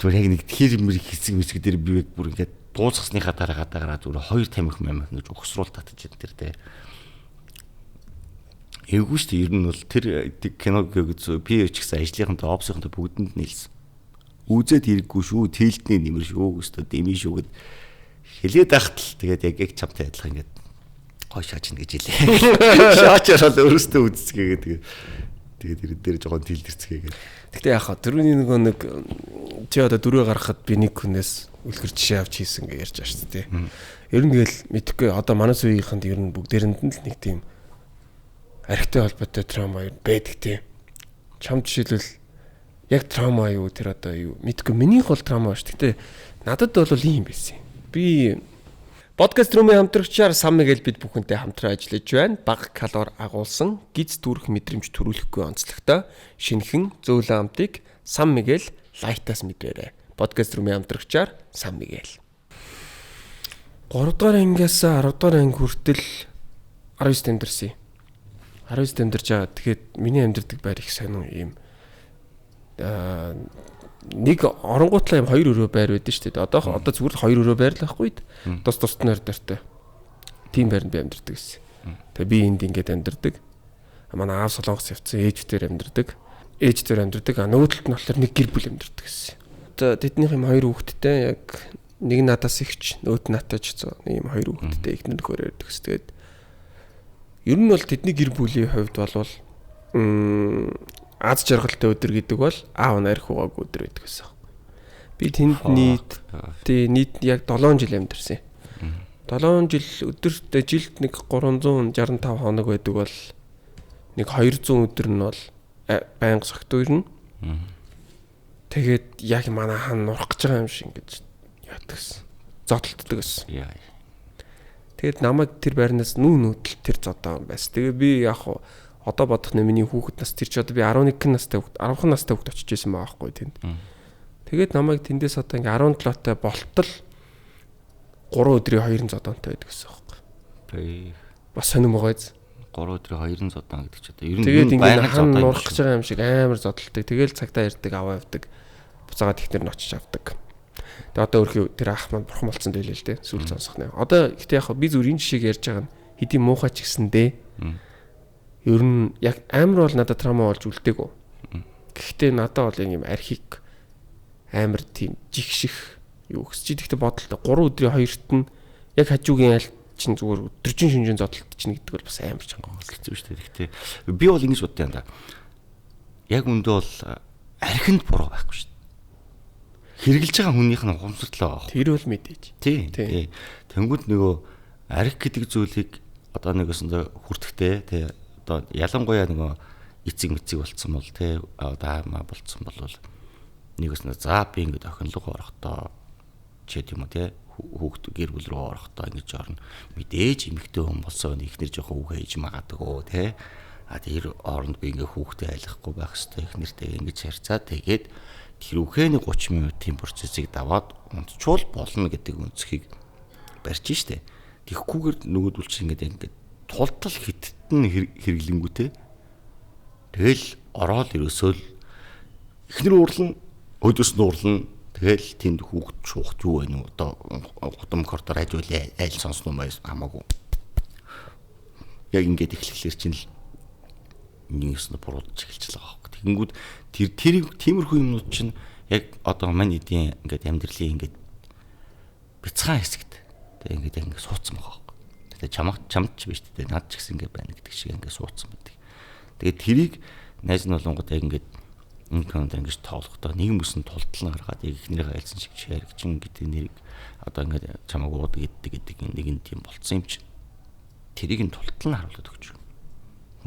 Яг нэг тэр юм хэсэг дээр би бүр ингээд дуусгасныхаа дараагаа зүгээр хоёр тамхи мамх гэж угсруул татж ин тэр те. Эвгүй шүү дээ ер нь бол тэр киног гэж би ч гэсэн ажлынхантай офсынхантай бүгдэнд нийлсэн. Үзээд хэрэггүй шүү, тэлтний нэмэр шүү өстө дэмий шүү гэд хэлээд ахтал тэгээд яг чамтай адилхан ингээд гой шаачна гэж хэлээ. Шаачаар л өөрөөсөө үзцгээгээ тэгээд ирэн дээр жоохон тэлдэрцгээгээ. Гэхдээ яхаа дөрөвний нэг чи одоо дөрөв гаргахад би нэг хүнээс үлгэр жишээ авч хийсэн гэж ярьж байгаа шүү дээ. Ер нь тэгэл мэдхгүй одоо манай үеийнхэнд ер нь бүгдээрэнд нь л нэг тийм архитай холбоотой траума байдаг тийм. Чам жишээлбэл яг траума юу тэр одоо юу мэдгүй минийх бол траума шүү. Гэтэ надад бол ийм байсан. Би подкаст румын хамтрагчаар Саммигэл бид бүхэнтэй хамтран ажиллаж байна. Бага калори агуулсан гиз төрөх мэдрэмж төрүүлэхгүй онцлогтой шинэхэн зөөлөн амтыг Саммигэл лайтаас мэдэрэй. Подкаст румын хамтрагчаар Саммигэл. 3 дугаар ангиас 10 дугаар анги хүртэл 19 амьдэрсэн. 19 амьдэрж байгаа. Тэгэхээр миний амьдэрдэг байр их сонин юм. Нэг оронгуутлаа юм 2 өрөө байр байдэн шүү дээ. Одоо зүгээр л 2 өрөө байр л байхгүй. Тус-тусны өрдөртэй. Тийм байранд би амьдардаг гэсэн. Тэгээ би энд ингээд амьдардаг. Манай аав Солонгос явцсан ээжтээр амьдардаг. Ээжтээр амьдардаг. Нөгөө талд нь болохоор нэг гэр бүл амьдардаг гэсэн. Одоо тэднийх юм 2 хүүхэдтэй яг нэг надаас ихч, нөгөөт натаач ийм 2 хүүхэдтэй их нөхөр ярьдаг гэсэн. Тэгээд ер нь бол тэдний гэр бүлийн хувьд болвол аз жаргалтай өдөр гэдэг бол аав нарих угааг өдөр гэдэг гэсэн. Би тэнд нийт яг 7 жил амьдэрсэн. 7 жил өдөртөө жилд нэг 365 хоног байдаг бол нэг 200 өдөр нь бол байнга согтуу ирнэ. Тэгээд яг манай хаан нурах гэж байгаа юм шиг ингэж яадаг гэсэн. Зодтолддог гэсэн. Яа. Тэгээд намайг тэр байрнаас нүүдэл тэр зодоо юм байсан. Тэгээд би яг одоо бодох нэ миний хүүхэд нас тэр чи одоо би 11 настай хүүхэд 10 настай хүүхэд очиж исэн байгаа байхгүй тэнд. Тэгээд намайг тэндээс одоо ингээ 17-тай болтол 3 өдрийн 2 зодоонтой байдаг гэсэн байхгүй. Бас сонирм байгааз. 3 өдрийн 2 зодон гэдэг чи одоо ер нь тэгээд ингээ хан нурах гэж байгаа юм шиг амар зодтолдог. Тэгээл цагтаа ирдэг аваа явдаг. Буцаагаад ихнэр нь очиж авдаг. Тэгээд одоо өөрхий тэр ах маань бурхан болцсон байлээ л дээ. Сүүл сонсох нэ. Одоо ихтэй яг би зүгээр энэ жишээг ярьж байгаа нь хэдийн муухай ч гэсэндээ ер нь яг амар бол надад трама болж үлдээгүү. Гэхдээ надад бол юм архик амар тийм жигших юу гэсч чи тэгтээ бодолтой 3 өдрийн 2-т нь яг хажуугийн айл чинь зүгээр өдржин шинжэн зодтолт чинь гэдэг бол бас амар чанга хэлсэн шүү дээ. Гэхдээ би бол ингэж боддог юм да. Яг үндэ бол архинд буруу байхгүй шүү дээ. Хэрэгжилж байгаа хүнийх нь ухамсарлаа байгаа. Тэр бол мэдээж. Тий. Тэнгүүд нөгөө арх гэдэг зүйлийг одоо нэгөөсөндөө хүртэхтэй тий одоо ялангуяа нөгөө эцэг мэцэг болцсон бол тий одоо аймаа болцсон бол нэгөөсөндөө за би ингэж охинлог орохдоо ч гэдэм үү тий хүүхд гэр бүл рүү орохдоо ингэж орно. Мэдээж эмэгтэй хүн болсон ихнэр жоохон үг хийж магадгүй тий тэр оронд би ингээ хүүхдэд айлахгүй байх хэрэгтэй ихнэртэй ингэж харьцаа тэгээд тэр үхэний 30 минутын процессыг даваад унтчул болно гэдэг үнцгийг барьж штэ. Тэгхгүйгээр нөгөөдөл чинь ингээд тултал хиттэн хэрэглэнгүүтэй. Тэгэл ороод ерөөсөө ихнэр уурлан өдөөс нь уурлан тэгэл тэнд хүүхд шуухт юу вэ нүү одоо гудам кордор хажуулаа айл сонсно маяс хамаагүй. Яг ингээд эхлэхлээр чинь л нэгс нь буруудаж эхэлж байгаа байхгүй. Тэгэнгүүт тэр тиймэрхүү юмнууд чинь яг одоо мань эдийн ингээд амьдралын ингээд бяцхан хэсэгт тэг ингээд суудсан байгаа байхгүй. Тэгээ чамд ч биш дээ над ч гэсэн ингээд байна гэдэг шиг ингээд суудсан байдаг. Тэгээ тэрийг найз нь болонгод яг ингээд ингээд ингэж тоолохдоо нэг юмсэн тултал гаргаад яг ихнэрээ айлсан шиг шааргчин гэдэг нэрийг одоо ингээд чамаг ууд гэдэг нэг юм тийм болцсон юм чинь тэрийг нь тултал нь харуулдаг гэж.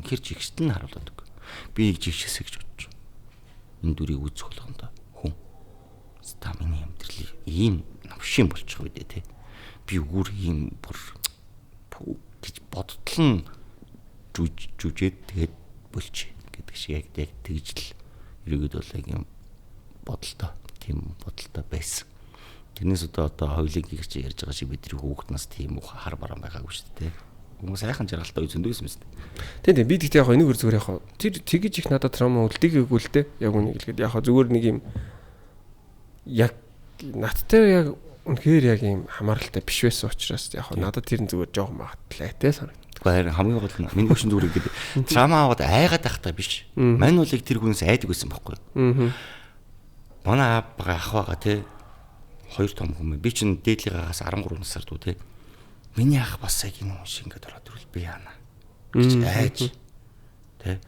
Үнэхэр жигшт нь харуулдаг. Би нэг жигшээсэ гэж бодож. Энэ дүрийг үзэх болгондоо хүн стамины амьдрал ийм навшин болчих үү дээ тий. Би үгүй ийм бүр гэж бодтол нь жүжээд тэгээд болчих гэдэг шиг яг тэгж л ирээдүйд бол яг юм бодолтой тийм бодолтой байсан. Тэрнээс одоо хоёулын гэж ярьж байгаа шиг бидний хүүхэд нас тийм уу хар баран байгаагүй шүү дээ. Хүмүүс айхан жаргалтай зөндөөс юм шүү дээ. Тийм би тэгтээ яг энийг зүгээр яг тэр тэгэж их надад трама үлдээгээгүй л дээ. Яг үнийг хэлгээд яг зүгээр нэг юм яг надтай яг үнэхээр яг юм хамааралтай биш байсан учраас яг надад тэр нь зүгээр жоохон магадлалтай санагдав. Харин хамгийн гол нь миний хөшин зүгээр гэдэг трама аваад айгаад байхтай биш. Мань бол яг тэр хүнээс айдаг байсан байхгүй. Манай ах байгаа тий 2 том хүмүүс. Би чинь дээдлийнхээс 13 насаар дүү тий. Миний ах бас яг энэ хүн шиг ингээд ороод ирвэл би яана. Гэж айж тий.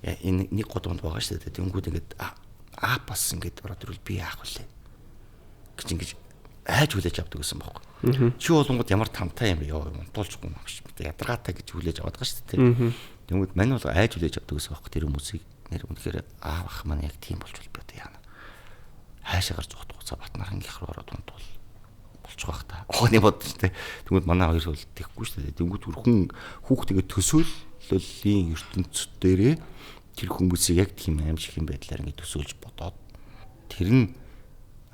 Энэ нэг годонд байгаа шүү дээ. Тэнгүүд ингээд бас ингээд ороод ирвэл би яах вэ? Гэж ингэж айж хүлээж авдаг гэсэн байхгүй. Чи болонгод ямар тамтай юм яа унтуулчихгүй юм авч. Ядаргаатай гэж хүлээж аваад байгаа шүү дээ. Тэнгүүд мань бол айж хүлээж авдаг гэсэн байхгүй. Тэр хүмүүсийг нэр үнэхээр аах маань яг тийм болж бол би яана. Хайшаагаар зогт хуцаа Батнарангийнх руу ороод унтвал болчих واخ та. Ооны бодож тэ. Тэнгүүд манай хоёр бол тэхгүй шүү дээ. Тэнгүүд хүн хүүхдээ төсөөллийн ертөнцид дээрээ тэр хүмүүсийг яг тийм аимшиг юм байдлаар ингэ төсөөлж бодоод тэр нь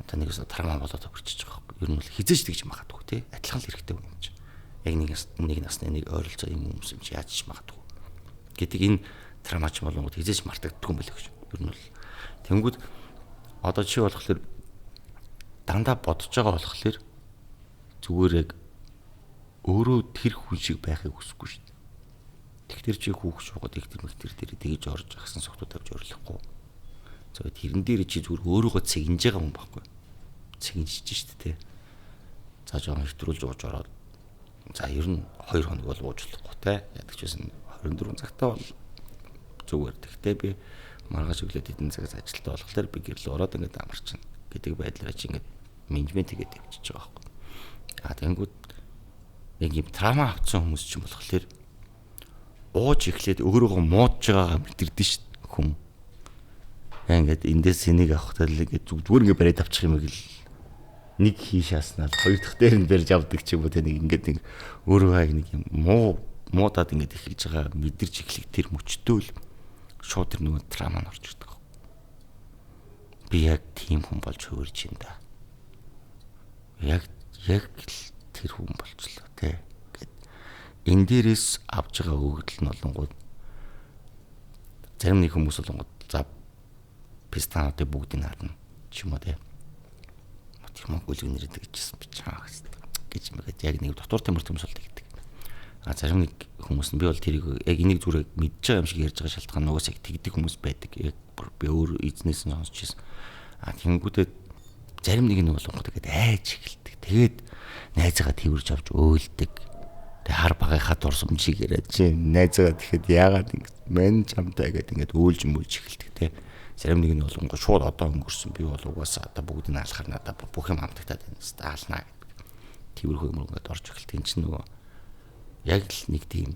одоо нэгээс тармаа болоод өгчөж байгаа юм. Ер нь бол хизээж тэгж магадгүй те. Адилхан л хэрэгтэй юм чинь. Яг нэг насны нэг ойролцоо юм хүмүүс юм чи яаж ч магадгүй. Гэдэг энэ травмач болонгод хизээж мартагддаг юм байна гэж. Ер нь бол тэнгүүд одоо чи болохоор дандаа бодож байгаа болохоор зүгээр яг өөрөө тэр хүн шиг байхыг хүсэхгүй шүү дээ. Тэгэхээр чи хүүхд шуугаад их тэр мэгтэр дээр тэгж орж ахсан согтууд авч өрлөхгүй. За тэрэн дээр чи зүгээр өөрийгөө цэгнэж байгаа хүн байхгүй. Цэгнэж шүү дээ. За жоохон хэвтрүүлж ууж ороод за ер нь 2 хоног бол уучлахгүй те. Яддаг ч байсан 24 цагтаа бол зүгээр. Тэгтээ би маргааш өглөө хэдэн цагаас ажилтаа болохоор би гэрлээ ороод ингээд амарчин гэдэг байдлаар чи ингээд менежмент хийгээд явчихж байгаа байхгүй. Тэнгүүд яг юм трама авсан хүмүүс ч юм болохоор ууж эхлээд өөрөөгөө муудж байгаагаа мэдэрдэн ш хүм. Ингээд эндээс энийг авахтаа л ингээд зүгээр ингээд бариад авчих юм л нэг хийш яснаа хоёр дахь дээр нь барьж авдаг ч юм уу те нэг ингээд өөрөө нэг юм муудаад ингээд эхэлж байгаа мэдэрч эхлэх тэр мөчтөө л шууд тэр нөгөө трама нь орж ирдэг. Би яг тийм хүн болж хөвөрж юм да. Яг тэр хүн болчлоо те. Энэ дээрээс авж байгаа өгдөл нь болонгууд зарим нэг хүмүүс болонгууд за пистануудыг бүгдийг харна ч юм уу те. Математик үлгэнээр тэгжсэн би чаа гэж юм байгаа. Яг нэг дотор тамир хүмүүс болдог гэдэг. А зарим нэг хүмүүс нь би бол тэрийг яг энийг зүгээр мэдж байгаа юм шиг ярьж байгаа шалтгаан нугас яг тэгдэг хүмүүс байдаг. Яг би өөр эзнээс нь сонсч ирсэн. А тэнгүүдээ зарим нэг нь болонгууд тэгээд айж эхэлдэг. Тэгээд найзаагаа тэрвэрж авч өөлдөг. Тэг хар багийнхаа дурсамжийг яриад чи найзаагаа тэгэхэд яагаад ингэ мэн чамтай гэдэг ингээд өөлж мөж эхэлдэг те. Зарим нэг нь болонгоо шууд одоо өнгөрсөн би бол угаасаа одоо бүгд нь алхаар надад бүх юм хамтагтаад байна. Стаалнаа гэдэг. Тэрхүү юм ингээд орж эхэлт энэ чинь нөгөө яг л нэг тийм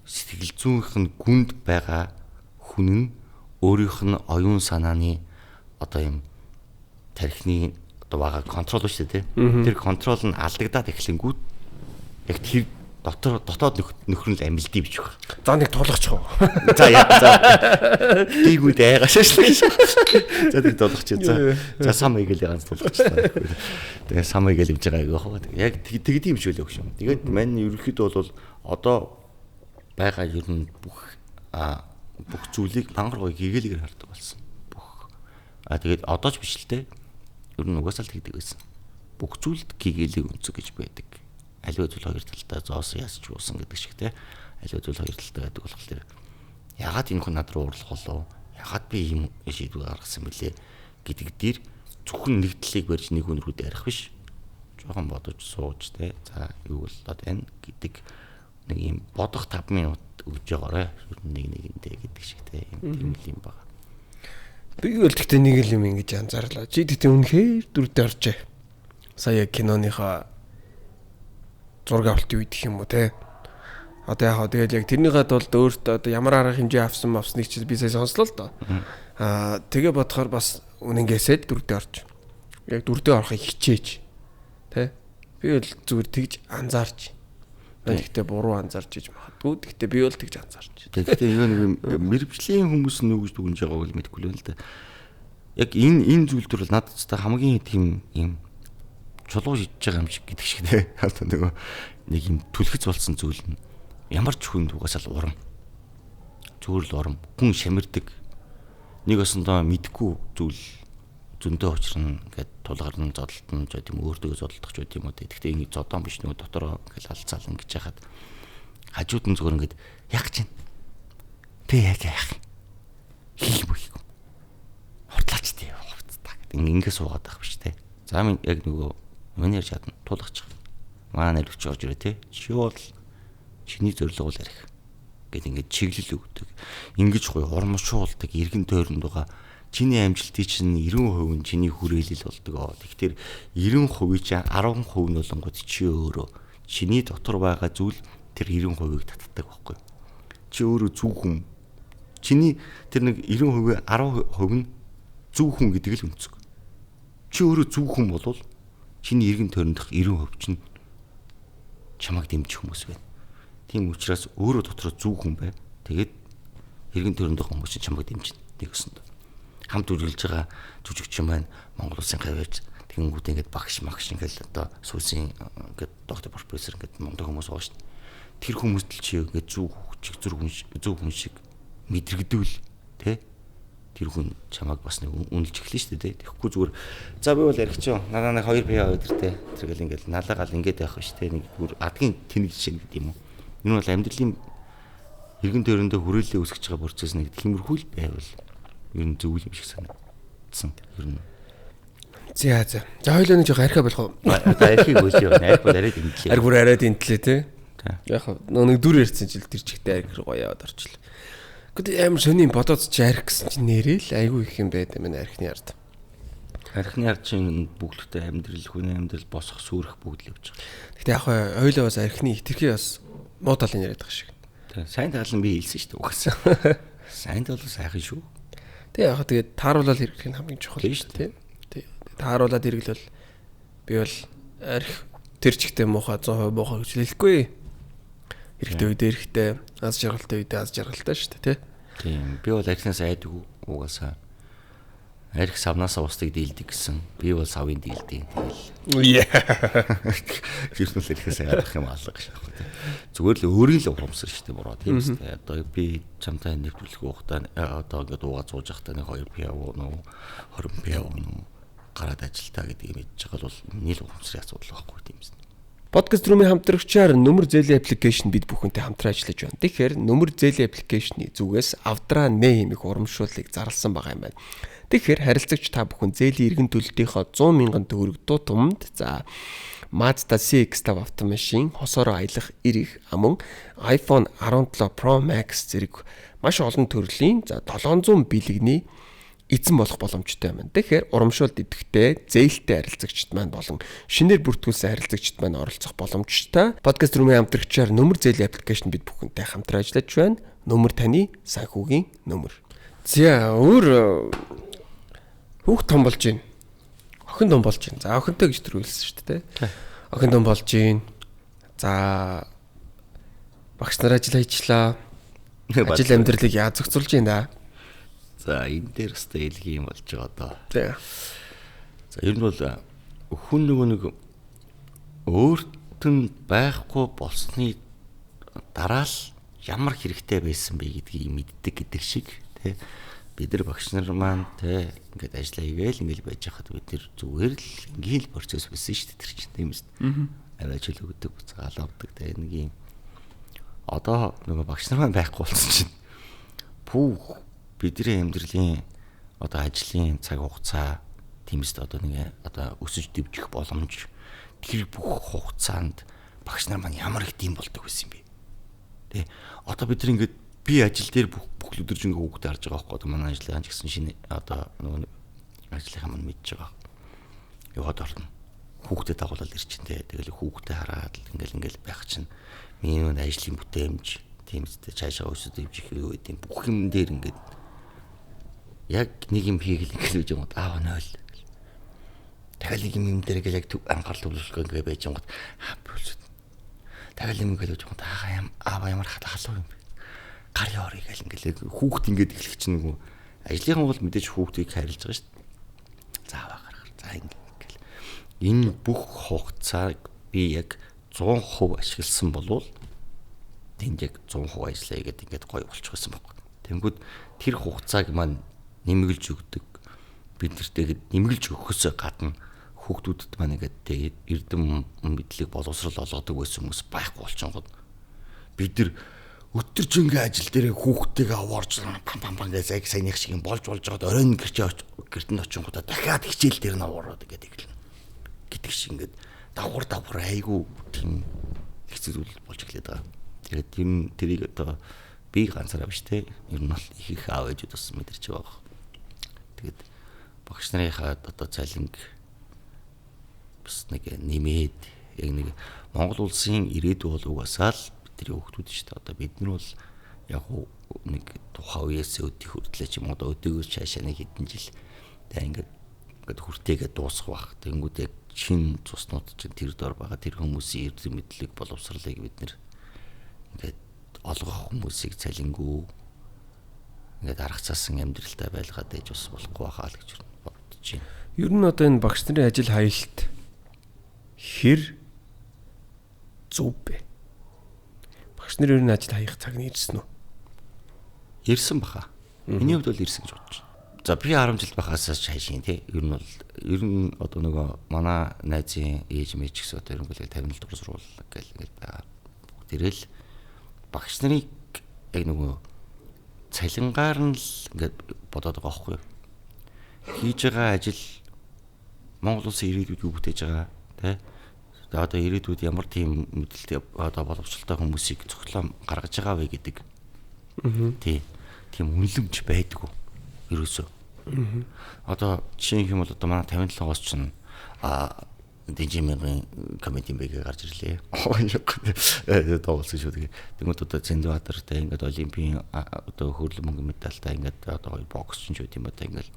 сэтгэл зүйнх нь гүнд байгаа хүн нь өөрийнх нь оюун санааны одоо юм тархины одоо байгаа контрол шүү дээ тийм. Тэр контрол нь алдагдаад эхлэнгүүт яг тэр дотоод нөхөр нь амилдий бич баг. За нэг тулгачих уу. За яа за. Дийгүүд айгаш шүү. За тэр тулгачих. За самыг л ганц тулгачихлаа. Тэгээ самыг л имж байгаа гэх юм. Яг тэгдэм юм шиг л өгш юм. Тэгээд мань ерөнхийдөө бол одоо байгаа ер нь бүх зүйлийг мангар гоё гэгээлгээр хардаг болсон. Бүх. Тэгээд одоо ч биш л те. Ер нь угаасаа л тэгдэг байсан. Бүх зүйлд гэгээлийг өнцөг гэж байдаг. Аливаа зүйл хоёр талтай зоос яасч юусан гэдэг шиг те. Аливаа зүйл хоёр талтай байдаг болохоор ягаад энэ хүн над руу уурлах болов? Ягаад би ийм шийдвэр гаргасан бэлээ гэдэг дээр зөвхөн нэг талыг барьж нэг хүн рүү дайрах биш. Жохон бодож сууж те. За юу болоод байна гэдэг нэг юм бодох 5 минут өгж байгаарай. Нэгэндээ гэдэг шиг те. Тийм юм байна. Би бол гэхдээ нэг л юм ингэж анзаарлаа. Чи тэгтээ үнэхээр дүрдээ оржээ. Сая киноныхоо зураг авалтын үед гэх юм уу те. Одоо яхаа тэгэл яг тэрнийхээ тулд өөртөө одоо ямар арга хэмжээ авсныг чи би сая сонслоо л доо. Тэгээ бодохоор бас үнэнгээсээ дүрдээ орж. Яг дүрдээ орохыг хичээж. Тэ? Би бол зүгээр тэгж анзаарч. Гэхдээ буруу анзаарч иж магадгүй. Гэхдээ би бол тэгж анзаарч. Гэхдээ юу нэг мэрвчлийн хүмүүс нь юу гэж дүгнж байгааг л мэдэхгүй л байна л да. Яг энэ зүйл төр бол надад ч хамгийн тийм юм чулуу шидэж байгаа юм шиг гэдэг шиг те. Одоо нөгөө нэг юм түлхэц болсон зүйл нь ямар ч хүн угаасаа л урам. Зүгээр л урам. Хүн шамирдаг. Нэг осондоо мэдгүй зүйл зөндөө учрна ингээд тулгарн зодтолтон ч гэдэм өөртөө зодтолдох ч гэдэм үү. Тэгэхдээ ингэ зодон биш нөгөө дотороо ингээл алцаал ингэж яхад хажууд нь зүгээр ингээд яг чинь тэ яг яах хийх мөх юм. Хортлаач тий хувцтаа гэдэг ингэ суугаад байх биш те. За минь яг нөгөө миний ярьж чадна тулгачих. Манай нэрвч орж ирээ те. Чи бол чиний зорилго бол арих гэд ингээд чиглэл өгдөг. Ингэж гоё урамшуулдаг эргэн тойронд байгаа чиний амжилтыг чинь 90% нь чиний хүрээлэл болдог. Тэгэхээр 90% чинь 10% нь болонгод чи өөрөө чиний дотор байгаа зүйл тэр 90%-ийг татдаг байхгүй. Чи өөрөө зөв хүн. Чиний тэр нэг 90% 10% нь зөв хүн гэдэг л үнцэг. Чи өөрөө зөв хүн болвол чиний эргэн тойрондох 90% чинь чамайг дэмжих хүмүүс байна. Тийм учраас өөрөө дотроо зөв хүн бай. Тэгээд эргэн тойрондох хүмүүс чинь чамайг дэмжинэ. Тэгсэнд хамт үргэлж байгаа жүжигчин маань Монгол улсын хавьяач тэгэнгүүт ингээд багш ингээл одоо сүүсийн ингээд доктор профессор ингээд мундаг хүмүүс байгаа шүү дээ. Тэр хүмүүст л чи ингээд зөв хүн шиг мэдрэгдвэл тэ тэр хүн чамайг бас нэг үнэлж эхлэн шүү дээ. Тэгэхгүй зүгээр за би бол ярих чинь надаа нэг 2 пиа өдөртэй тэргээл ингээд налаагаал ингээд байх шүү дээ. Нэг зүгээр адгийн тэнэг жишээ гэдэг юм уу. Энэ бол амьдралын эргэн тойрондоо хүрээлэл үүсгэж байгаа процесс нэг тиймэрхүү л байвал ер нь зөв юм шиг санагдсан. Ер нь. За. За хоёулаа нэг жоо архиа болох уу? Архийг үгүй юу. Арх бол арайд интлээ. Арх бүр арайд интлээ те. Яг нэг дүр ярьсан чил тэр чигтэй арх гоё яваад орчлоо. Гэхдээ амар сони бодоод чи арх гэсэн чи нэрэл айгүй их юм байд юм архны ард. Архины арчин бүгдтэй амьдрал хүний амьдрал босох сүрэх бүгд л явж байгаа. Гэтэ яг хоёулаа бас архины хитрхи бас муу талын яриад байгаа шиг. Сайн таглан би хэлсэн шүү дээ угаасаа. Сайн тал сайхан шүү. Тэгээ яг тэгээд тааруулаад хэрэглэх нь хамгийн чухал шүү дээ. Тий. Тааруулаад хэрэглэл би бол арх тэр чигтээ муухай 100% муухай гэж хэлэхгүй. Хэрэгтэй үедээ хэрэгтэй, аз жаргалтай үедээ аз жаргалтай шүү дээ, тий. Тийм. Би бол архинаас айдаг угаасаа. Арх савнаасаа устыг дийлдэг гэсэн. Би бол савын дийлдэг. Тэгэл. Жирнэл архиас айдах юм алга шахах тий. Зүгээр л өөрийн л ухамсар шүү дээ буруу тийм үстэй. Одоо би чамтай нэвтрүүлэх ухтаа одоо ингээд уугаа зууж явахдаа нэг 2 пиав уу 20 пиав уу гараад ажилтаа гэдэг юм ээж байгаа бол нийл ухамсарын асуудал байхгүй тийм үстэй. Podcast Room-ийн хамтрагчаар Нүмер зээлийн аппликейшн бид бүхэнтэй хамтран ажиллаж байна. Тэгэхээр Нүмер зээлийн аппликейшны зүгээс Авдраа нэ хэмээх урамшууллыг зарласан байгаа юм байна. Тэгэхээр харилцагч та бүхэн зээлийн иргэн төлөлтийнхөө 100,000 төгрөг тутамд за Mazda CX-5 автомашин хосороо аялах эрх амун iPhone 17 Pro Max зэрэг маш олон төрлийн за 700 бэлэгний эзэн болох боломжтой юм. Тэгэхээр урамшуулд идэвхтэй зээлтэй харилцагчид маань болон шинээр бүртгүүлсэн харилцагчид маань оролцох боломжтой. Podcast Room-ийн хамтрагчаар Нүмер зээлийн аппликейшн бид бүхэнтэй хамтран ажиллаж байна. Нүмер таны санхүүгийн нүмер. За өөр хүүхд том болж байна. Охин том болж байна. За охинтой гэж төрүүлсэн шүү дээ. Охин том болж байна. За багш нар ажил хийчлаа. Ажил амьдралыг яаж зохицуулж байна да? За энэ дээр өстэй илгий юм болж байгаа доо. За ер нь бол хүн нэг өөрт нь байхгүй болсны дараа л ямар хэрэгтэй байсан бэ гэдгийг мэддэг гэдэг шиг тий. Бид нар багш нар маань тий ингээд ажиллаа игээл ингээл байж хахад бид нар зүгээр л ингээл процесс байсан шүү дээ тэр чинь тийм үү. Ажил өгдөг буцаал авдаг тий нэг юм. Одоо нөгөө багш нар маань байхгүй болсон чинь бүх бидний амьдралын одоо ажлын цаг хугацаа тиймээс одоо нэг одоо өсөж дэвжих боломж тэр бүх хугацаанд багш нар маань ямар их тийм болдог байсан юм бэ. Тэ одоо бид нар ингээд би ажил дээр бүх өдөржингөө хүүхдээ харж байгаа байхгүй одоо манай ажлын гэсэн шинэ одоо нөгөө ажлынхаа маань мэдж байгаа. Яваад орно. Хүүхдээ дагуулаад ирчин тэ тэгэл хүүхдээ хараад ингээл байх чинь миний нөгөө ажлын бүтээмж тийм үстэй цаашаа өсөж дэвжих юу гэдэг бүх юм дээр ингээд яг нэг юм хийгээл ингээл юм аав 0. Тэгэл юм дээр яг анхаарал төвлөрөх ингээ байж байгаа. Бүлсэд. Тэгэл юм ингээл юм аав ямар халуун юм бэ? Гар ёорыг ингээл хүүхд ингээд эхлэх чинь нөгөө ажлынхан бол мэдээж хүүхдийг харилж байгаа шүү дээ. Зааваа гаргар. За ингээл энэ бүх хугацааг би яг 100% ашигласан болвол тэнд яг 100% ажиллая гэдэг ингээд гоё болчих байсан байхгүй. Тэнгүүд тэр хугацааг маань нэмгэлж өгдөг. Бид нартэйг нэмгэлж өгөхөөсөө гадна хүүхдүүдэд маань ингээд эрдэм мэдлэг боловсрал олгодог байсан хүмүүс байхгүй болчихгоо. Бид нар өтөржингөө ажил дээр хүүхдтэйгээ аваарч пам гэж саяных шиг юм болж байгаад оройн гэртэн очингуудаа дахиад хичээл дээр нь аваараад ингээд иглэн. Гэдэг шиг ингээд давхар айгу тийм хэцүү болж эхлэдэг байгаа. Тэгээд юм тэрийг одоо би ганцаараа биш те ер нь бол их аав ээжүүд бас мэдэрч байгаа. Тэгээд багш нарынхаа одоо цалинг бас нэг нэмээд яг нэг Монгол улсын ирээдүй бол угаасаа л бидний хүүхдүүд шүү дээ. Одоо бид нар бол яг нэг тухайн үеэс өдөх хүртлээ ч юм одоо өдөөгөөс цаашаа нэг хэдэн жил та ингээд хүртээгээ дуусах бах. Тэнгүүд яг шин цуснууд чинь тэр дор байгаа тэр хүмүүсийн эрдэм мэдлэг боловсролыг бид нэр ингээд олгох хүмүүсийг цалингүй ингээд арга цаасан амьдралтай байлгаад ээж бас болохгүй байхаа л гэж бодож байна. ер нь одоо энэ багш нарын ажил хаялт хэр зүв бэ? Багш нар ер нь ажил хаях цаг нь ирсэн үү? Ирсэн баха. Миний хувьд бол ирсэн гэж бодож байна. За би 10 жил байхаас хайшин тий. Ер нь одоо нөгөө манай найзын ээж мэж гэсэн одоо ерөнхийдөө 57 дугаар сургууль гэл ингээд байгаа. Тэрэл багш нарыг яг нөгөө цалингаар нь л ингээд бодоод байгаа байхгүй юу? Хийж байгаа ажил Монгол улсын ирээдүйд юу бүтээж байгаа тий. Одоо ирээдүйд ямар тийм мэдлэлтэй одоо боловсролтой хүмүүсийг цогцлоо гаргаж байгаа вэ гэдэг. Тий. Тийм үнэлэмж байдгүй. Ерөөсөө Одоо жишээ юм бол одоо манай 57-оос чинь Дэнжимийн комеди бэгээ гарч ирлээ. Тоолсон шүү дээ. Тэгмэд одоо Зэндбаатартай ингээд олимпийн одоо хөрөлн мөнгө медальтай ингээд одоо бокс ч шүү дээ. Одоо ингээд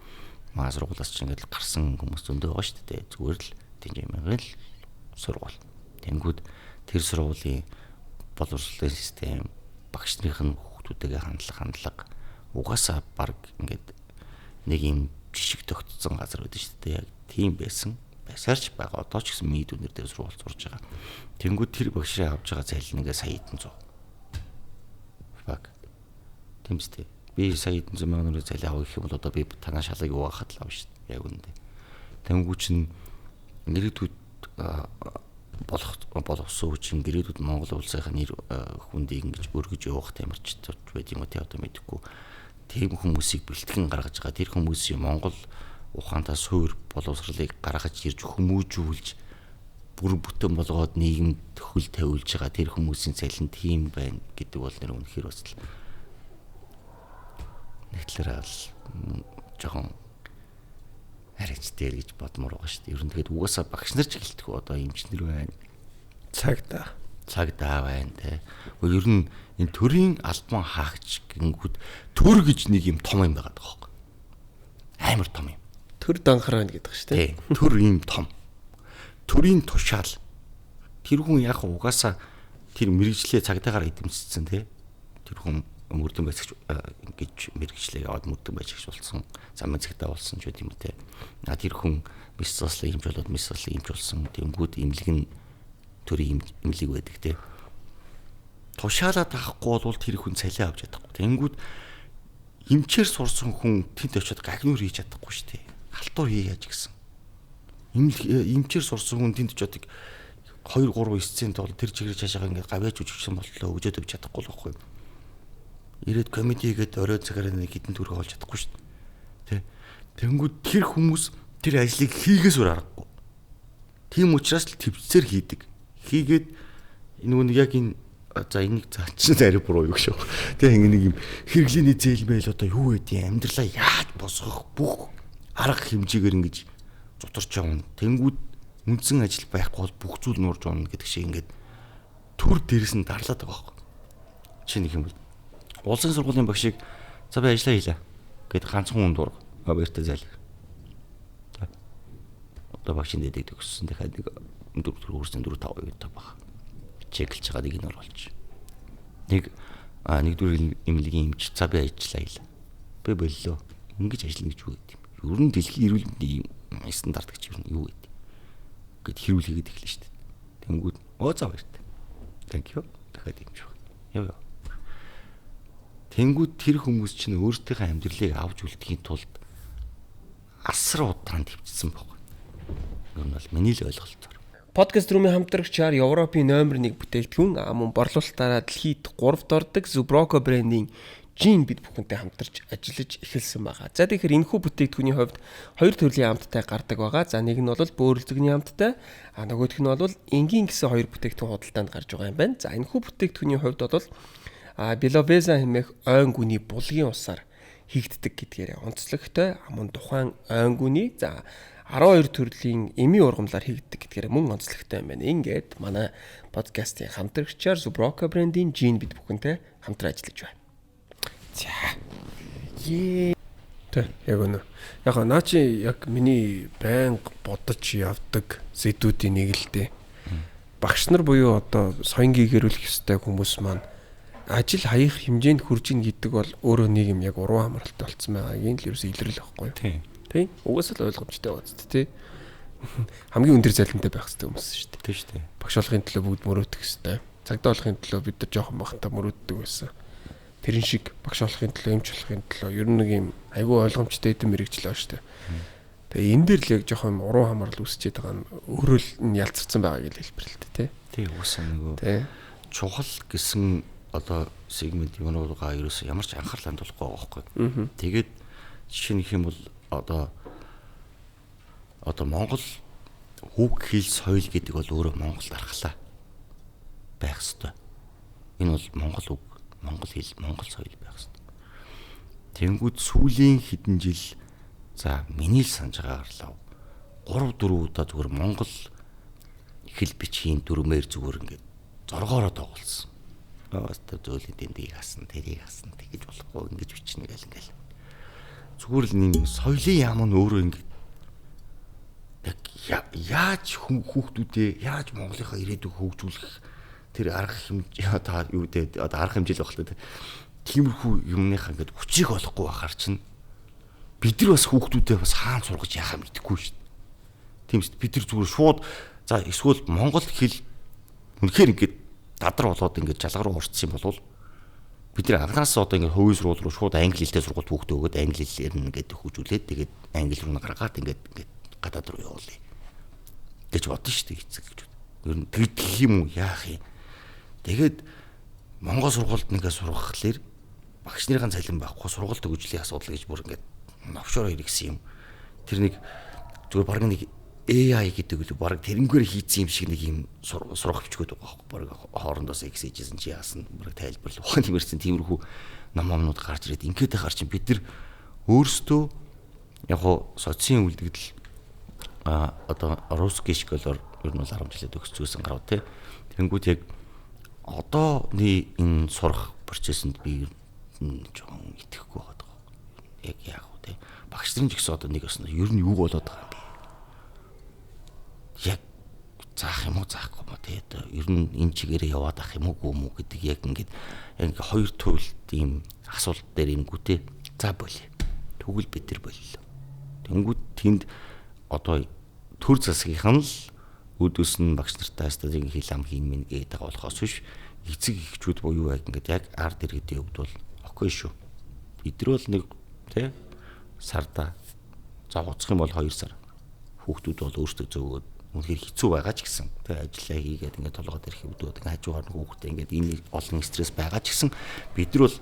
маа сургуулаас ч ингээд гарсан хүмүүс зөндөө байгаа шүү дээ. Зүгээр л Дэнжимийн л сургууль. Тэнгүүд тэр сургуулийн боловсролын систем, багш нарын хүүхдүүдээ хандлага угаасаа баг ингээд нэг юм жишг тогтцсон газар байдаг шүү дээ. Яг тийм байсан. Байсаарч байгаа. Одоо ч гэсэн медиунэр дээр сургууль сурж байгаа. Тэнгүүд тэр багшаа авч байгаа цалин ингээ сая хэдэн зуун. Баг. Тэмцтэй. Би сая хэдэн зуун мянгаар цалин авах юм бол одоо би танаа шалгыг угаахад л авна шүү дээ. Яг үнэндээ. Тэнгүүд чинь нэрэгдүүд боловсон үчин гэрээдүүд Монгол улсынхаа нэр хүндийг ингэж өргөж явах тамирчид байд юм уу тий одоо мэдэхгүй. Тийм хүмүүсийг бэлтгэн гаргаж байгаа. Тэр хүмүүсийн Монгол ухаантаа суур боловсролыг гаргаж ирж хүмүүжүүлж бүр бүтэн болгоод нийгэмд хөл тавиулж байгаа тэр хүмүүсийн цалин тийм байна гэдэг бол нэр үнэхээр бас л нэгтлэр жоохон хараач дээр гэж бодмоор байгаа шүү дээ. Ер нь тэгээд угаасаа багш нар ч гэлтгүү одоо эмчнэр байна. Цагдаа байна те. Ер нь энэ төрийн албан хаагч гингүүд төр гэж нэг юм том юм байгаа даахгүй. Амар том юм. Төр данхар байна гэдэг шүү дээ. Төр ийм том. Төрийн тушаал. Тэр хүн яг угаасаа тэр мэрэгжлээ цагдаагаар эдэмцсэн те. Тэр хүн мөрдөн байцагч ингэж мэрэгчлээ яваад мөрдөн байцагч болсон. Замын цагдаа болсон ч үгүй юм те. Тэр хүн мис заслын имж болоод мис заслын имж болсон. Тэнгүүд имлэг нь төрийн имлэг байдаг те. Тушаалаа таахгүй бол тэр хүн цалин авч чадахгүй. Тэнгүүд эмчээр сурсан хүн тэнд очиод гагнуур хийж чадахгүй шүү дээ. Халтур хийж гисэн. Эмчээр сурсан хүн тэнд очиод 2-3 сцент бол тэр чигээр цаашаа ингээд гавьяаж үжигсэн болтлоо өгөөд өгч чадахгүй л байхгүй. Ирээд комедигээд орой цагаараа нэг хитэн төрөг олж чадахгүй шүү дээ. Тэ. Тэнгүүд тэр хүмүүс тэр ажлыг хийгээс өөр аргагүй. Тийм учраас л төвчсээр хийдэг. Хийгээд энэ яг энэ за энийг заачин арай буруу юу шүү. Тэ ингэ нэг юм хэрэглээний зээлмэл одоо юу гэдэг амьдралаа яаж босгох бүх арга хэмжээгээр ингэж зутарч явна. Тэнгүүд үндсэн ажил байхгүй бол бүх зүйл нуурж явна гэдэг шиг ингээд төр дээрээс нь дарлаад байгаа байхгүй. Чи нэг юм бол улсын сургуулийн багшийг за би ажиллаа хийлээ гэд ганцхан хүн дург баяртай зайл. Одоо багшийн дэдэг төгссөн дахиад нэг 4-5 үйтэй баг. Чеклж байгаа нэг нь оруулж. Нэгдүгээр эмнэлгийн эмч за би ажиллаа хийлээ. Би боллоо. Ингэж ажиллана гэж юу гэдэг юм. Ер нь дэлхийн эрүүл мэндийн стандарт гэж юу гэдэг. Гэт хэрүүлээгээд эхэлнэ шүү дээ. Тэнгүүд за баяртай. Thank you. Дахиад эмч баг. Яа. Тэнгүүд тэр хүмүүс чинь өөртөөхөө амьдралыг авч үлдэхийн тулд асар удаан төвчсөн баг. Ер нь бол миний л ойлголтоор. Подкаст румын хамтрагчаар Европын номер 1 бүтээгдэхүүн мөн борлуулалтаараа дэлхийд 3-т ордог Zubrocco брендийн Gin бид бүхэнтэй хамтарч ажиллаж эхэлсэн байгаа. За тэгэхээр энэхүү бүтээгдэхүүний хувьд хоёр төрлийн амттай гардаг байгаа. За нэг нь бол бөөрөлзөгний амттай, нөгөөх нь бол энгийн гэсэн хоёр бүтээгдэхүүн худалдаанд гарч байгаа юм байна. За энэхүү бүтээгдэхүүний хувьд бол Беловеза хэмээх ойн гүний булгийн усаар хийгддэг гэдгээр онцлогтой. Мөн тухайн ойн гүний 12 төрлийн эмийн ургамлаар хийгддэг гэдгээр мөн онцлогтой юм байна. Ингээд манай подкастын хамтрагчаар Zubrocco брендийн Gin бид бүхэнтэй хамтран ажиллаж байна. За. Тэ яг үнэ. Яг наа чи яг миний байнга бодож явдаг сэдвүүдийн нэг л дээ. Багш нар буюу одоо соёнгийн гэрүүлэх ёстой хүмүүс маань ажил хаях хэмжээнд хүрж ийн гэдэг бол өөрөө нэг юм яг уруу хамралтай болцсон байгаа. Энэ л ерөөсөө илрэл байхгүй юу? Тийм. Угаасаа л ойлгомжтой байгаа зү тий. Хамгийн өндөр залинтай байх хэрэгтэй хүмүүс шүү дээ. Тийм шүү дээ. Багш болохын төлөө бүгд мөрөөдөх хэрэгтэй. Цагдаа болохын төлөө бид нар жоохон бахантай мөрөөддөг байсан. Тэрэн шиг багш болохын төлөө, эмч болохын төлөө ер нь нэг юм айгүй ойлгомжтой хэдэн мэрэгжил байгаа шүү дээ. Тэгээ энэ дээр л яг жоохон уруу хамрал үүсчихэд байгаа нь өөрөө л ялцсан байгаа гэж хэлбэр л дээ тий. Тийм угаасаа нөгөө чухал гэсэн одоо сегмент юмруугаа ерөөсөө ямар ч анхаарал хандуулахгүй байгаа байхгүй. Тэгээд жишээ нь хэм бол одоо Монгол үг хэл соёл гэдэг бол өөрөө Монголд аргалаа байх ёстой. Энэ бол Монгол үг, Монгол хэл, Монгол соёл байх ёстой. Тэнгүүд сүүлийн хэдэн жил За миний л санаж байгаагаар 3-4 удаа зүгээр Монгол хэл бичгийн дүрмээр зүгээр ингээд зоргоороо тоглосон. Өөртөө зөөлөнд эндийг хасан, тэрийг хасан тэгэж болохгүй ингэж бичнэ гэл ингээл. Зүгээр л нэг соёлын яам нь өөрөө ингээд яаж хүүхдүүдээ яаж Монголынхаа ирээдүйг хөгжүүлэх тэр арга хэмжээ одоо юу гэдэг одоо арга хэмжээ л багтаа тиймэрхүү юмныхаа ингээд хүчийг олохгүй байхаар чинь бид нар бас хүүхдүүдээ бас хаан сургаж яхаа мэдэхгүй шүү дээ. Тийм шүү дээ. Бид нар зүгээр шууд за эсвэл монгол хэл үнэхээр ингээд дадар болоод ингээд жалгаа руу урцсан юм бол бид нар анханаас одоо ингээд хувийн сургууль руу шууд англи хэлтэй сургууль хүүхдээ өгөөд англи хэлээр нь ингээд хөгжүүлээд тэгээд англи руу гаргаад ингээд гадаад руу явуулъя гэж бодсон шүү дээ эцэг гэж. Ер нь тэгдэх юм уу яах юм. Тэгээд Монгол сургуульд нэгээ сургахлаар багш нарын цалин байхгүй сургуульд хөгжлийн асуудал гэж бүр ингээд новшороо иргэсэн юм. Тэр нэг зүгээр баг нэг AI гэдэг үл баг тэрнгээр хийцэн юм шиг нэг юм сурах хөвчгөөд байгаа байхгүй. Баг хоорондоос эксэжсэн чи яасан баг тайлбарлах ухаан тиймэрсэн тиймэрхүү номомнууд гарч ирээд ингээд байхаар чинь бид нар өөрсдөө яг хоо социалын үлдэгдэл одоо русский школоор ер нь бол 10 жилээ төгсчихсэн гарав те. Тэнгүүд яг одооны энэ сурах процессыг би жоохон итгэхгүй байгаа. Яг яах вэ те. Багш нарын ч гэсэн одоо нэг өснө ер нь юу болоод байгаа юм бэ? Яг заах юм уу заахгүй юм те. Ер нь энэ чигээрээ яваад ах юм уу гүм үү гэдэг яг ингээд хоёр туйлд ийм асуулт дээр ингүүтэй за болъё. Тэгвэл бид нар боллоо. Тэнгүүд тэнд одоо төр засгийнхан л үүдөөс нь багш нартай стадийн хил ам хийн мэн гэдэг болохоос биш эцэг эхчүүд буюу яг ингээд яг ард иргэдийн хувьд бол окей шүү. Бид нар бол нэг тий сарда за уцах юм бол 2 сар. Хүүхдүүд бол өөрсдөө зөөгөөд үнэхээр хэцүү байгаа ч гэсэн тий ажиллаа хийгээд ингээд толгойд ирэх үүдүүд ингээд хажуугаар нь хүүхдээ ингээд энэ олон стресс байгаа ч гэсэн бид нар бол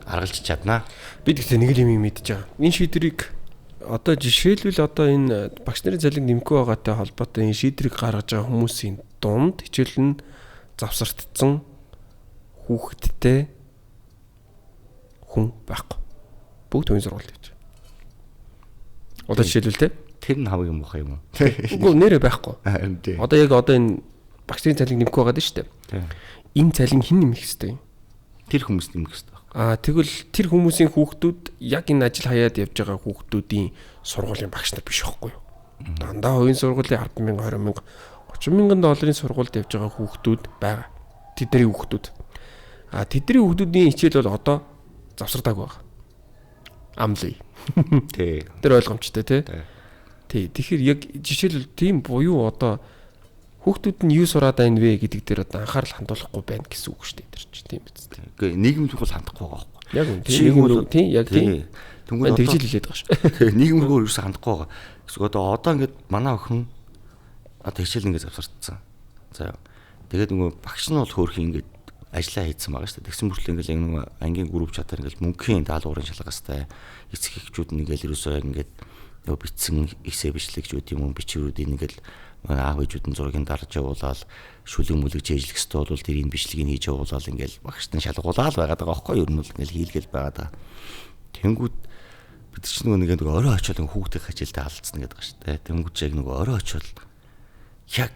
аргалж чаднаа. Би тэгтээ нэг юм мэдж байгаа. Энэ шийдвэрийг одоо жишээлбэл одоо энэ багш нарын цалин нэмэхгүй байгаатай холбоотой энэ шийдвэрийг гаргаж байгаа хүмүүсийн дунд хичээл нь завсартцсан хүүхэдтэй хүн байхгүй. Бүгд хувийн сургууль гэж. Одоо жишээлбэл те тэр нь хавыг юм бохоо юм уу? Үгүй нэрээ байхгүй. Одоо яг одоо энэ багш нарын цалин нэмэхгүй байгаа шүү дээ. Энэ цалин хэн нэмэх хэвтэй юм? Тэр хүмүүс нэмэх хэвтэй. Тэгвэл тэр хүмүүсийн хүүхдүүд яг энэ ажил хаяад явж байгаа хүүхдүүдийн сургуулийн багш нар биш байхгүй юу? Дандаа хувийн сургуулийн 10,000, 20,000, 30,000 долларын сургуульд явж байгаа хүүхдүүд байгаа. Тэдний хүүхдүүд. Тэдний хүүхдүүдийн хичээл бол одоо завсардаагүй байгаа. Амлий. Тий. Тэр ойлгомжтой тий. Тий. Тэгэхээр яг жишээлбэл тийм буюу одоо хүүхдүүд нь юу сураад байна вэ гэдэг дээр одоо анхаарал хандуулахгүй байна гэсэн үг шүү дээ тэр чинь тийм биз дээ. Гэхдээ нийгэмд бол хандахгүй байгаа байхгүй. Яг үн тийм яг тийм. Тэнгүүд тэгжил хэлээд байгаа шүү. Тэгээ нийгэмрөө ерөөсөө хандахгүй байгаа. Эсвэл одоо ингээд манай охин одоо хичээл ингээд завсардсан. За тэгээд нөгөө багш нь бол хөөрхөн ингээд ажиллаа хийсэн байгаа шүү дээ. Тэгсэн мөртлөө ингээд яг нөгөө ангийн групп чатаар ингээд мөнхийн даалгаврын шалгастай эцэг эхчүүд нэгээл ерөөсөө ингээд нөгөө битсэн эсэ бичлэгчүүд юм бичвэрүүдийн ингээд аав ээжүүд нь зургийг дарж явуулаад шүлэг мүлэг жийжлэх хэвээр бол тэрийг бичлэгийг хийж явуулаад ингээл багш нь шалгуулаад байгаад байгаа байхгүй юу? Ер нь бол ингээл хийлгээл байгаад байгаа. Тэнгүүд бид ч нэг орой очиод хүүхдийн хичээлдээ алдсан гэдэг байгаа шүү дээ. Тэнгүүд яг нэг орой очиод яг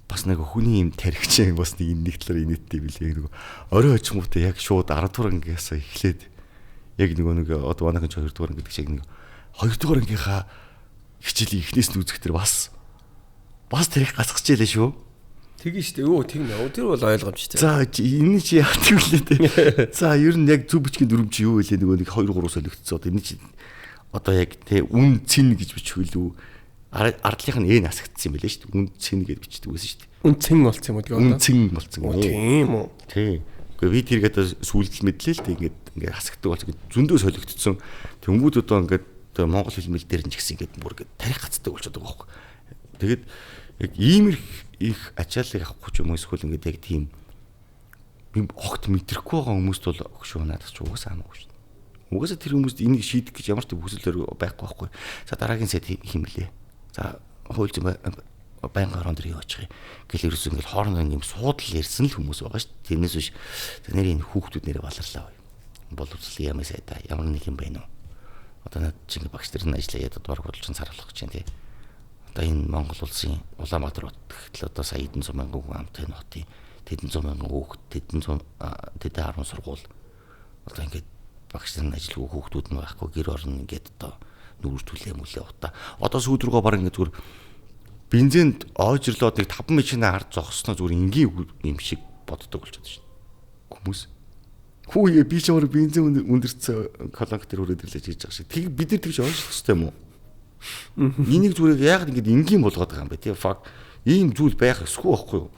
бас нэг хүний юм тархич бас нэг талаар инээдтэй билээ. Нэг орой очингуудаа яг шууд 10 дугаар ангиасаа эхлээд яг нэг одоо манайхан 2 дугаар анги гэдэг шиг нэг 2 дугаар ангийнхаа хичээлийн эхнээс нь үзэх тэр бас тэрийг гасгаж ялээ шүү. Тэгин штэ. Өө тийм нэ. Тэр бол ойлгомжтой. За энэ чи яах вэ лээ. За ер нь яг зөв бичгийн дүрм чи юу вэ? Нөгөө нэг 2 3 солигдсон. Одоо энэ чи одоо яг тэ үн цэн гэж бичихвэл үү? Ардлынх нь эн асагдсан юм байлээ шүү дээ. Үн цэн гэж бичдэг байсан шүү дээ. Үн цэн болсон юм уу тэгээ одоо? Үн цэн болсон. Тийм үү. Тийм. Гэхдээ би тэргээд сүүлдэл мэдлээ л дээ. Ингээд асагдаг болсон. Зөндөө солигдсон. Тэнгүүд одоо ингээд монгол хэлмэл дээр нь ч гэсэн ингээд бүр ингээд тарих гацдаг болчиход байгаа байхгүй. Тэгээд яг иймэр их ачааллыг авахгүй ч юм уу эсвэл ингээд яг тийм би огт мэдрэхгүй байгаа хүмүүст бол өгшөө надад ч угаасаа хамаагүй шүү дээ. Угаасаа тэр хүмүүст энийг шийдэх гэж ямар ч хүсэлээр байхгүй байхгүй. За дараагийн сет химлээ. За хуульч байнга орон дээр яваачих юм. Гэл ерөөс ингээд хоорондоо юм суудл ярьсан л хүмүүс байгаа шүү дээ. Тэрнээс биш нэрийн хүүхдүүд нэрээ баларлаа. Боловсролын ямар сайтай ямар нэг юм байна уу? одоо над чинь багш нар нь ажиллаа ядад бараг бодлон саруулах гэж байна тий. Одоо энэ Монгол улсын Улаанбаатар хот гэхэл одоо сая 100,000 хүн амтай хотын 100,000 хүүхэд 10 сургууль одоо ингээд багш нар ажиллагүй хүүхдүүд нь байхгүй гэр орно ингээд одоо нүүрс түлээ мүлээ утаа. Одоо сүүдрүүгөө баг ингээд зүгээр бензинд оожрлоод нэг 5 машина хард зогсноо зүгээр энгийн юм шиг боддог болчиход шин. Хүмүүс хүүе би ч өөр бензин өндөрцөө колонк төр өрөөд ирлээ хийж байгаа шиг. Тэг бид нар тэгж ойлгох хэрэгтэй юм уу? Энийг зүгээр яагаад ингэж энгийн болгоод байгаа юм бэ? Тий фак ийм зүйл байх эсгүй байхгүй юу?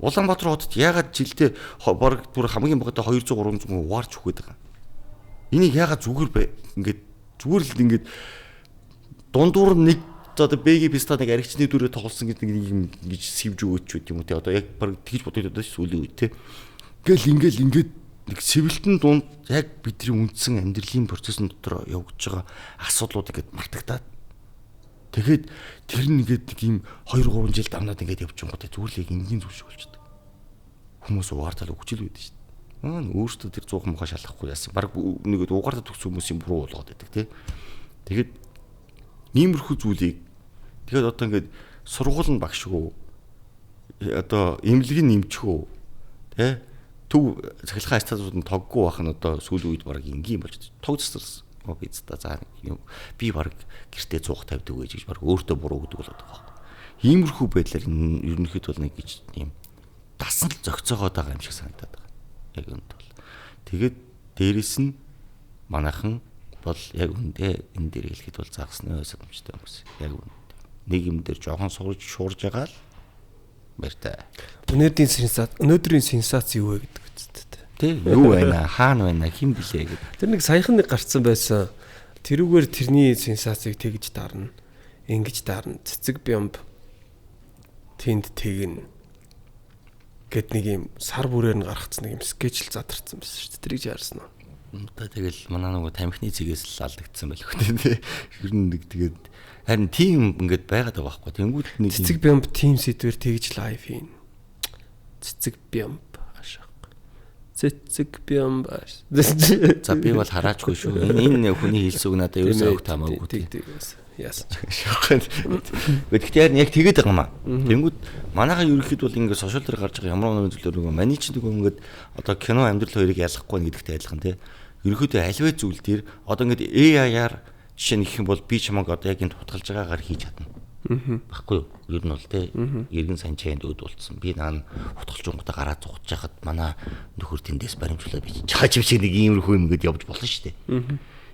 Улаанбаатар хотод яагаад жилдээ баг түр хамгийн багадаа 200 300 хүн угаарч өгöd байгаа. Энийг яагаад зүгээр ингэж зүгээр л ингэж дундуур нэг одоо бэги пистаныг аригчны дүрээ тоглосон гэдэг нэг юм ингэж сэвж өгөөч юм уу те одоо яг баг тэгж бодоод байгаа сүүлийн үед те. Ингээл ингээд нэг сэвэлтэн дунд яг бидний үндсэн амьдралын процессын дотор явагдаж байгаа асуудлууд ингээд мартагдаад тэгээд тэр нь ингээд нэг юм 2 3 жил давнаад ингээд явж байгаа гэдэг зүгээр л энгийн зүйл шиг болчихдог. Хүмүүс угаартал өгчл байдаг шүү дээ. Өөртөө тэр 100 мухаа шалахгүй яасан. Бараг нэгэд угаартал төгсөн хүмүүсийн буруу болгоод байдаг тий. Тэгээд иймэрхүү зүйлийг тэгээд одоо ингээд сургууль нь багшгүй одоо эмнэлэг нь нэмчихөө тий. Төв цахилгаан статусууд нь тоггүй байх нь одоо сүүлийн үед бараг энгийн болж тогцсон. Биз та заа юм би баг гэртээ 100 тавьдаг гэж баг өөртөө буруу гэдэг болоод байгаа байхгүй. Иймэрхүү байдлаар ерөнхийдөө бол нэг гэж юм дасан л зөгцөөгөөд байгаа юм шиг санагдаад байгаа. Яг үүнд бол. Тэгээд дээрэс нь манайхан бол яг үндэ энэ дээр хэлэхэд бол загсны ойлгомжтой хүмүүс. Яг үнд. Нэг юм дээр жоохон шуурж байгаа л баяртай. Өнөөдрийн сенсац юу вэ гэдэг үстэй. Тэ юу байна? Хаана байна? Хэн блэ гэдэг. Тэр нэг саяхан нэг гарцсан байсан. Тэрүүгээр тэрний сенсацийг тэгж дарна. Ингэж дарна. Цэцэг бямб тэнд тэгнэ. Гэт нэг юм сар бүрээр нь гаргацсан нэг юм скетчл задарсан байсан шүү дээ. Тэрийг жаарсан уу? Одоо тэгэл манай нөгөө тамхины цэгээс л алдагдсан байх үү те. Ер нь нэг тэгээд харин тийм ингээд байгаад байгаа байхгүй. Тэнгүүд нэг цэцэг бямб тим сэдвэр тэгж лайв хийн. Цэцэг бямб ашиг. Цэцэг бямб. За би бол хараачгүй шүү. Энэ хүний хэлс үг надад ерөөсөө авах таамаагүй тий. Яасан. Гэхдээ яг тэгээд байгаа юм аа. Тэнгүүд манайхаа ерөөхдөө бол ингээд сошиал дээр гарч байгаа ямар нэгэн зүйлээр нөгөө маний чинь нөгөө ингээд одоо кино амьдрал хоёрыг ялгахгүй нэгдэгтэй адилхан тий. Ерөөхдөө аливаа зүйл дээр одоо ингээд AI-аар жишээ нь гэх юм бол би чамаг одоо яг энэ тутгалж байгаагаар хийж чадна. Баггүй юу? Ер нь бол тий. Иргэн санчаанд өд болцсон. Би наа утгалж унгуудаа гараад зугаж яхад манай нөхөр тэндээс баримжуулаад би чааж шиг нэг иймэрхүү юм ингээд явж болно шүү дээ.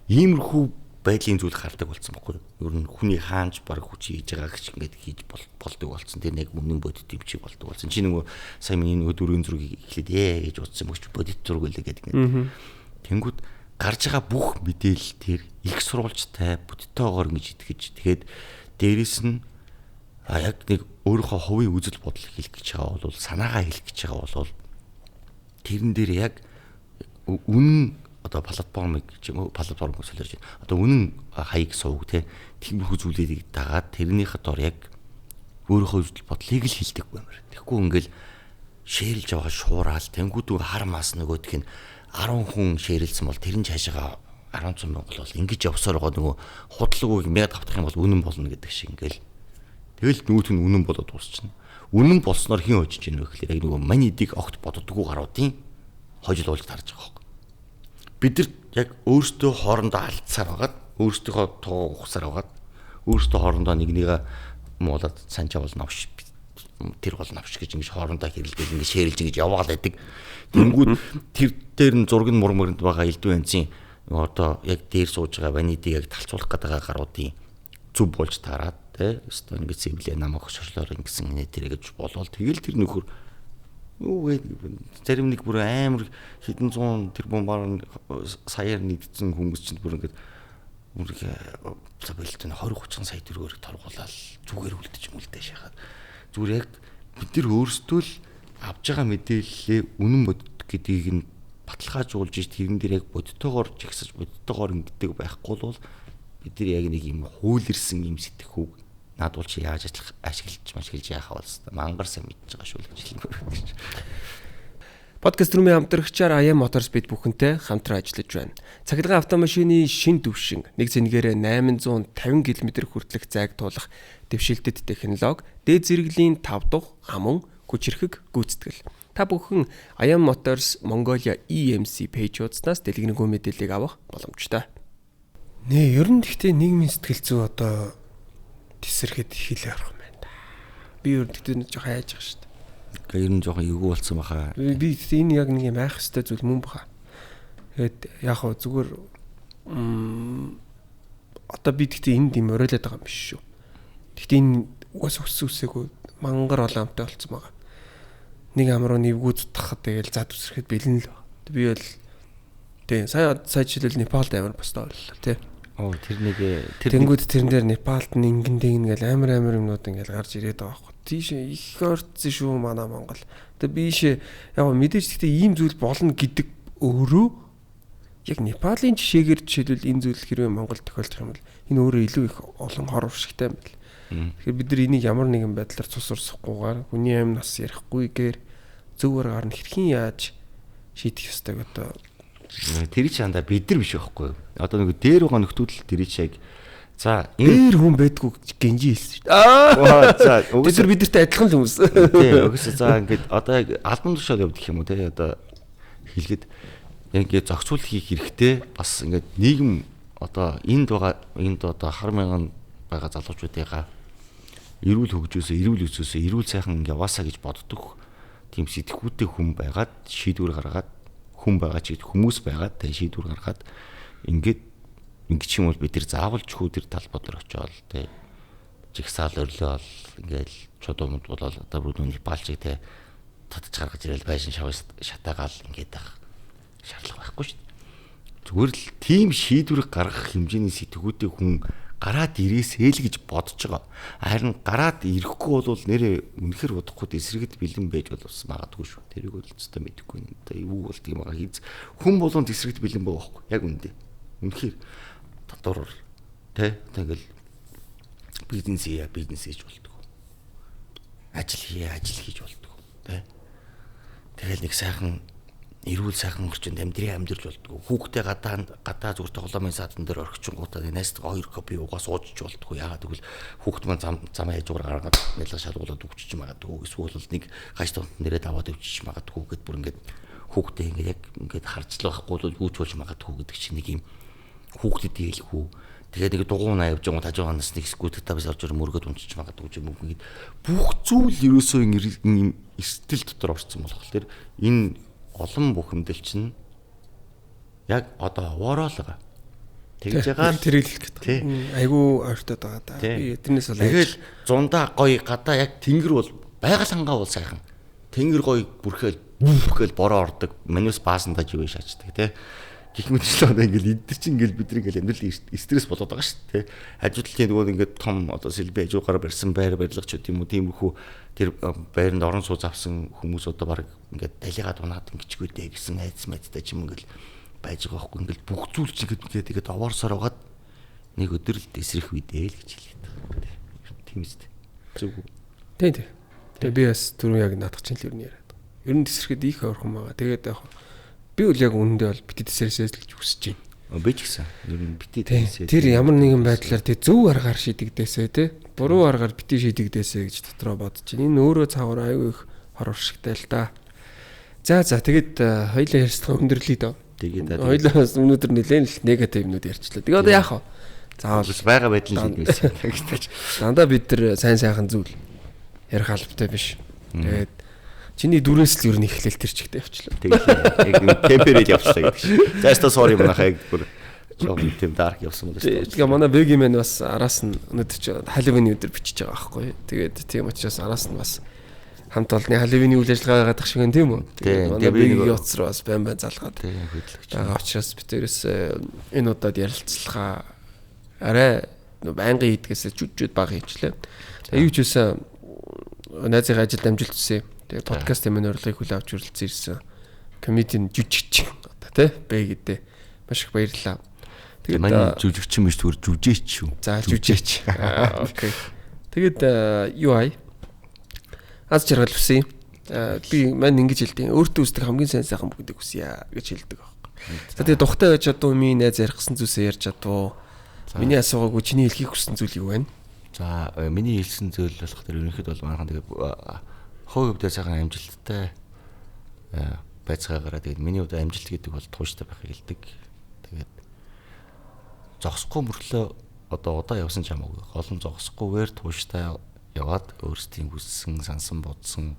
Иймэрхүү байдлын зүйл гардаг болсон баггүй юу? Ер нь хүний хаанч баг хүч хийж байгаа гэж ингээд хийж болдог болсон. Тэр нэг өмнө бодит юм чи болдог болсон. Чи нөгөө сая миний нөгөө дөрвөн зургийг эхлээд гэж утсан мөч бодит зураг үлээ гэдэг ингээд. Тэнгүүд гарч байгаа бүх мэдээлэл тэр их сурвалжтай бодитоогоор ингэж итгэж тэгээд дээрэс нь яг нэг өөрийнхөө хувийн үзэл бодлыг хэлэх гэж байгаа бол санаагаа хэлэх гэж байгаа бол тэрэн дээр яг үнэн одоо платформыг солиорч одоо үнэн хаяг сууг тиймэрхүү зүйлүүдийг дагаад тэрнийхээ дор яг өөрийнхөө үзэл бодлыг л хэлдэг баймар. Тэгэхгүй ингээл шеэрлж байгаа шуурал тэнгууд хармаас нөгөөдх нь 10 хүн шеэрлсэн бол тэр нь цаашаа 10 мянган бол ингэж явсаар байгаа нөгөө худлаг үг мяд тавтах юм бол үнэн болно гэдэг шиг ингээл тэгэл нүүт нь үнэн болоод дуусчихна. Үнэн болсноор хин хожиж ийн вэ гэхээр яг нөгөө манидыг огт боддоггүй гаруудын хожил уулж тарж байгаа хөөх. Бид нар яг өөрсдөө хоорондоо алдсаар байгаад өөрсдийнхөө туу ухсаар байгаад өөрсдөө хоорондоо нэгнийгээ муулаад санчаа бол навш тэр бол навш гэж ингэж хоорондоо хэрэлдэл ингэ шеэрлж ингэж яваал байдаг. Тэнгүүд тэр дээр нь зураг нь мурмөнд байгаа элдв анцын одоо яг дээр сууж байгаа ванидыг яг талцуулах гэдэг гаруудын зүв болж таарад тий. Өстө ингэ цэвлээ намайг шошлоор ингэсэн нэ тэр гэж болвол тэгэл тэр нөхөр юу вэ зарим нэг бүр амар хэдэн зуун тэрбум баруун саяар нэгдсэн хүмүүс чинь бүр ингэ забэлт нь 20 30 сая төгрөгөөр торгуулаад зүгээр үлдэж шахаад зүгээр яг бид нар өөрсдөө л авж байгаа мэдээллээ үнэн бодит гэдгийг нь баталгаажуулж тэрэн дээр яг бодитоогоор жигсэж бодитоогоор ингэдэг байхгүй бол бид нар яг нэг юм хуйлэрсэн юм сэтгэхүүг надад чи яаж ашиглаж яахаа болс та мангар сайн мэдж байгаа шүү л гэж хэлмээр. Подкаст рүүмийн хамтрагчаар IAM Motors бид бүхэнтэй хамтран ажиллаж байна. Цахилгаан автомашины шин төвшин нэг зэнгээр 850 км хүртэлх зайг туулах дэвшилтэт технологи, дээд зэрэглэлийн 5 дух амун хүчирхэг гүйцэтгэл. Та бүхэн IAM Motors Mongolia EMC пэйжуудаас дэлгэрэнгүй мэдээллийг авах боломжтой. Ер нь гэхдээ нийгмийн сэтгэл зүй одоо тесрэхэд хилээ орох юм байна. Би ер нь тэгтээ жоохон хайж байгаа шүү дээ. Ер нь жоохон эвгүй болсон баха. Би энэ яг нэг юм айх хэвээр зүйл мөн баха. Тэгээд яг хоо зүгээр одоо би тэгтээ энд юм оройлоод байгаа юм биш шүү. Тэгтээ энэ угаас өсөөсөөгөө мангар олоомтой болсон байгаа. Нэг ам руу нэвгүү зутгахад тэгэл зад үсрэхэд бэлэн л байна. Би бол тий сая жишээлбэл Непалд амар бостой боллоо тий. Тэр нэг тэнгүүд тэрэн дээр Непалд ингэн ингээл амар юмнууд ингээл гарч ирээд байгаа байхгүй. Тийш их орцсон шүү манай Монгол. Тэгээ биш яг мэдээж гэхдээ ийм зүйл болно гэдэг өөрөө яг Непалийн жишээгээр жишээлбэл энэ зүйл хэрвээ Монгол тохиолдох юм бол энэ өөрөө илүү их олон хор уршигтай юм байна. Тэгэхээр бид нар энийг ямар нэгэн байдлаар цус урсахгүйгээр хүний амь нас ярихгүйгээр зөвөр гарна хэрхэн яаж шийдэх ёстойг одоо тэр чинь андаа бид нар биш байхгүй юу? Одоо нэг дээр байгаа нөхдүүд тэр чинь яг за энэ хүн байдгүй гинжи хэлсэн шүү За дээ. Тэр бидэртэй адилхан л хүмүүс. Тий, өгөөсөө за ингээд одоо яг албан тушаал явдаг юм уу те одоо хэлгээд ингээд зохицуул хийх хэрэгтэй бас ингээд нийгэм одоо энд одоо хар мянган байгаа залуучуудыгаа эрүүл хөгжөөсөө эрүүл өсөөсөө эрүүл сайхан яваасаа гэж боддог тийм сэтгхүүтэй хүн байгаад шийдвэр гаргаад хүн байгаа ч хүмүүс байгаад тэ шийдвэр гаргаад ингээд юм бол бид нар заавал чхүү тэр талбай дээр очиод тэ жигсаал өрлөөл ингээл чудуумд болол одоо бүрдүүний балчиг тэ татж гаргаж ирэл байшин шатаагаал ингээд байх шаардлага байхгүй шүү дээ. Зүгээр л тийм шийдвэр гаргах хэмжээний сэтгхүүтэй хүн гараад ирээсэй л гэж бодож байгаа. Харин гараад ирэхгүй бол нэрээ үнэхэр удахгүй эсрэгэд бэлэн байж боловс магадгүй шүү. Тэрийг бол зөвхөн мэдэхгүй юм. Одоо юу бол тийм байгаа хийз. Хүн болгонд эсрэгэд бэлэн байгаа байхгүй. Яг үндэ. Үнэхэр татвар тэ тэгэл бизнес хийж болдог. Ажил хийж болдог. Тэ. Тэгэл нэг сайхан эрүүл сайхан орчинд амьдрж болдгоо. Хүүхдээ гадаа зүгээр тоглоомын садан дээр орхичингуудаа найстаг 2 копи угаас уужж болдгоо. Яагаад гэвэл хүүхд маань зам хажуугаар гаргаад нэлга шалгуулаад өгчиж магадгүй. Эсвэл нэг гаш тонт нэрээ даваад өгчиж магадгүй гэд бүр ингээд хүүхдээ ингээд яг ингээд харцлах байхгүй бол юу ч болж магадгүй гэдэг чинь нэг юм хүүхдэд дийлэхүү. Тэгээд нэг дугуйнаа явж байгаа тажууганаас нэг скутер тавьж орж мөргөд унчиж магадгүй юм ингээд бүх зүйл ерөөсөө ийм эрсдэл дотор орсон болохоор энэ олон бүхэмдэл чинь яг одоо вороолга тэгж байгаа тэрийг хэлэх гэдэг. Айгуу ойртоод байгаа да. Би тэрнээс бол тэгэл зундаа гоё гадаа яг тэнгэр бол байгалангаа бол сайхан. Тэнгэр гоё бүрхэл бороо ордог. Манус баасандаа живэ шаачдаг тий. Гэх мэтчлээ одоо ингээл эдгэр чинь ингээл бид нэг амьдрал стресс болоод байгаа шүү дээ. Ажилтны нөгөө ингээд том одоо сэлбэ хажуугаар барьсан байр барилгач юм уу тиймэрхүү тэр байранд орон сууц авсан хүмүүс одоо баг ингээд далигаад унаад ингэчгүйдээ гэсэн айц мэдтэй ч юм ингээл байж байгаа байхгүй ингээл бүх зүйл чинь ингээд овоорсоор байгаад нэг өдөр л дэсрэх үедээ л гэж хэлээд байгаа. Тийм үстэй. Зүг үү? Тийм. Тэгээ би бас түрүү яг наадах чинь л юу яриад. Ер нь дэсрэхэд их ойрхон байгаа. Тэгээд яг би үл яг үнэндээ бол бити дэсрээсээс л гэж хүсэж байна. Би ч гэсэн. Ер нь бити дэсрээс. Тэр ямар нэгэн байдлаар тэг зөв аргаар шийдэгдээсэй те. Буруу аргаар бити шийдэгдээсэй гэж дотроо бодож байна. Энэ өөрөө цаагаар аюу их хор уршигтай л да. За тэгээд хоёлаа ярьцлага өндөрлөе дөө. Тэгээд хоёлаа өнөөдөр нэлээд л негатив юмнууд ярьчлаа. Тэгээ одоо яах вэ? Заавал байгаа байдлын шийдвэрсэн гэж. Дандаа бид нар сайн сайхан зүйл ярих албатай биш. Тэгээд чиний дүрээс л ер нь эхлэл тэр чигтэй явчлаа. Тэгээд яг темперэл явчлаа гэдэг чинь. Заастаа sorry манайхаа яг бүр жоохон тийм dark явсан мөн шүү. Тэгээ манай Бэги мэн бас араас нь өнөдөр чи Халлоуины өдөр бичиж байгаа байхгүй. Тэгээд тийм учраас араас нь бас хамт олонны Халлоуины үйл ажиллагаа гадах шиг юм тийм үү? Тэгээд манай Бэги уцраа бас байн залгаад. Тийм хөдлөгч. байгаа учраас битэрээс энэ удаад ярилцлага арай байнгын хийдгээс жүжигд бага хийчлээ. Тэгээ юу ч байсан найзын ажилд амжилт хүсье. Тэгээ подкаст юмны урилгыг хүлээн авч хүрэлцэн ирсэн. Комедийн жүжигч одоо тий Бэгидээ маш их баярлалаа. Тэгээд манай жүжигчин биш зүгээр жүжээч шүү. За жүжээч. Окей. Тэгээд юу ай? Аз жаргал хүсье. Би маань ингэж хэлдэг. Өөртөө үздэг хамгийн сайхан бүгдийг хүсье гэж хэлдэг байхгүй. За тэгээ тухтай байж чадваа миний найз ярихсан зүйлсээ ярьж чадваа. Миний асуугаагүй чиний хэлхийг хүссэн зүйл юу вэ? За миний хэлсэн зүйл болох тэр ерөнхийдөө бол манайхан тэгээ хувь хувьдаа сайхан амжилттай байцгаагаараа тэгээд миний хувьд амжилт гэдэг бол тууштай байхыг хэлдэг. Тэгээд зогсохгүй мөрлөө одоо удаа явсан ч хамаагүй. Гол нь зогсохгүйгээр тууштай яваад өөрсдийн хүссэн, сансан, бодсон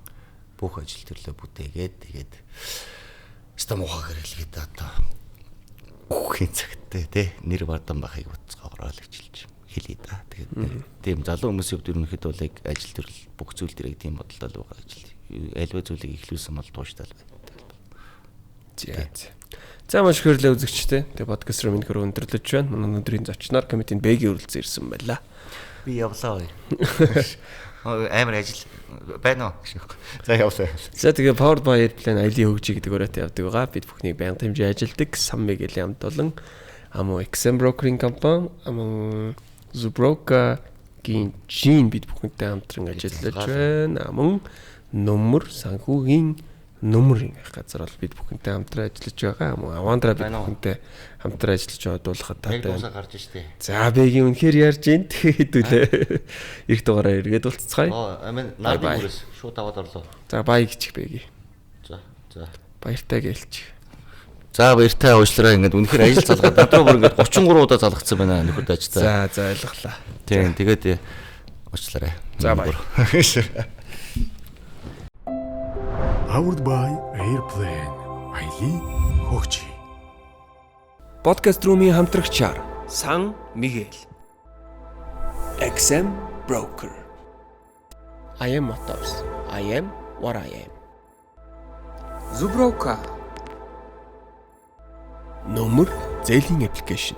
бүх ажил төрлөө бүтээгээд тэгээд стамухагаар хэлгээд одоо үхийн цагтаа тий нэр бардан байхыг бодцоогоор л хичээлж хэлээ да. Тэгээд тийм залуу хүмүүсийн хувьд ерөнхийдөө бол яг ажил төрөл бүх зүйл дээрээ тийм бодолтой л байгаа ажил. Альва зүйлийг ихлүүлсэн бол тууштай л байна. За маш хөрлөө үзэгчтэй. Тэгээ подкаст руу минь өндөрлөж байна. Манай өнөөдрийн зочноор комитийн Бэгийн үрэлцэн ирсэн байлаа. Би явлаа. Амар ажил байна уу? За явлаа. За тэгээ Powered by Airplane аялын хөгжий гэдэг өрөөтэй явдаг байгаа. Бид бүхнийг байнга хэмжээ ажилдаг. Сан Мигелийн хамт олон амун XM Brokering компани, амун Zubroka-гийн Jin бид бүхэнтэй хамтран ажиллаж байна. Амун Нөмөр санхүүгийн Нөмрийн газар бол бид бүхэнтэй хамтран ажиллаж байгаа. Амун Авандра бид бүхэнтэй хамтран ажиллаж одуулахад таатай. Гарч штэ. За Бэгийн үнэхээр ярьж гин хэдүүлээ. Ирэх дугаараа эргээд уулзцгаая. Амин нарны бүрээс шууд аваад орлоо. За бай гिचг Бэги. За. Баяртай гэлч. За баяртай уучлаарай ингээд үнэхээр ажил залгаад над руу бүр ингээд 33 удаа залгацсан байна нөхөд ажтаа. За ойлголаа. Тийм тэгээд уучлаарай. За бай. Powered by Airplane. Аялын хөгжий. Подкаст румын хамтрагчаар Сан Мигел. XM Broker. I am Motors. I am what I am. Zubroka. Нөмөр зээлийн аппликейшн.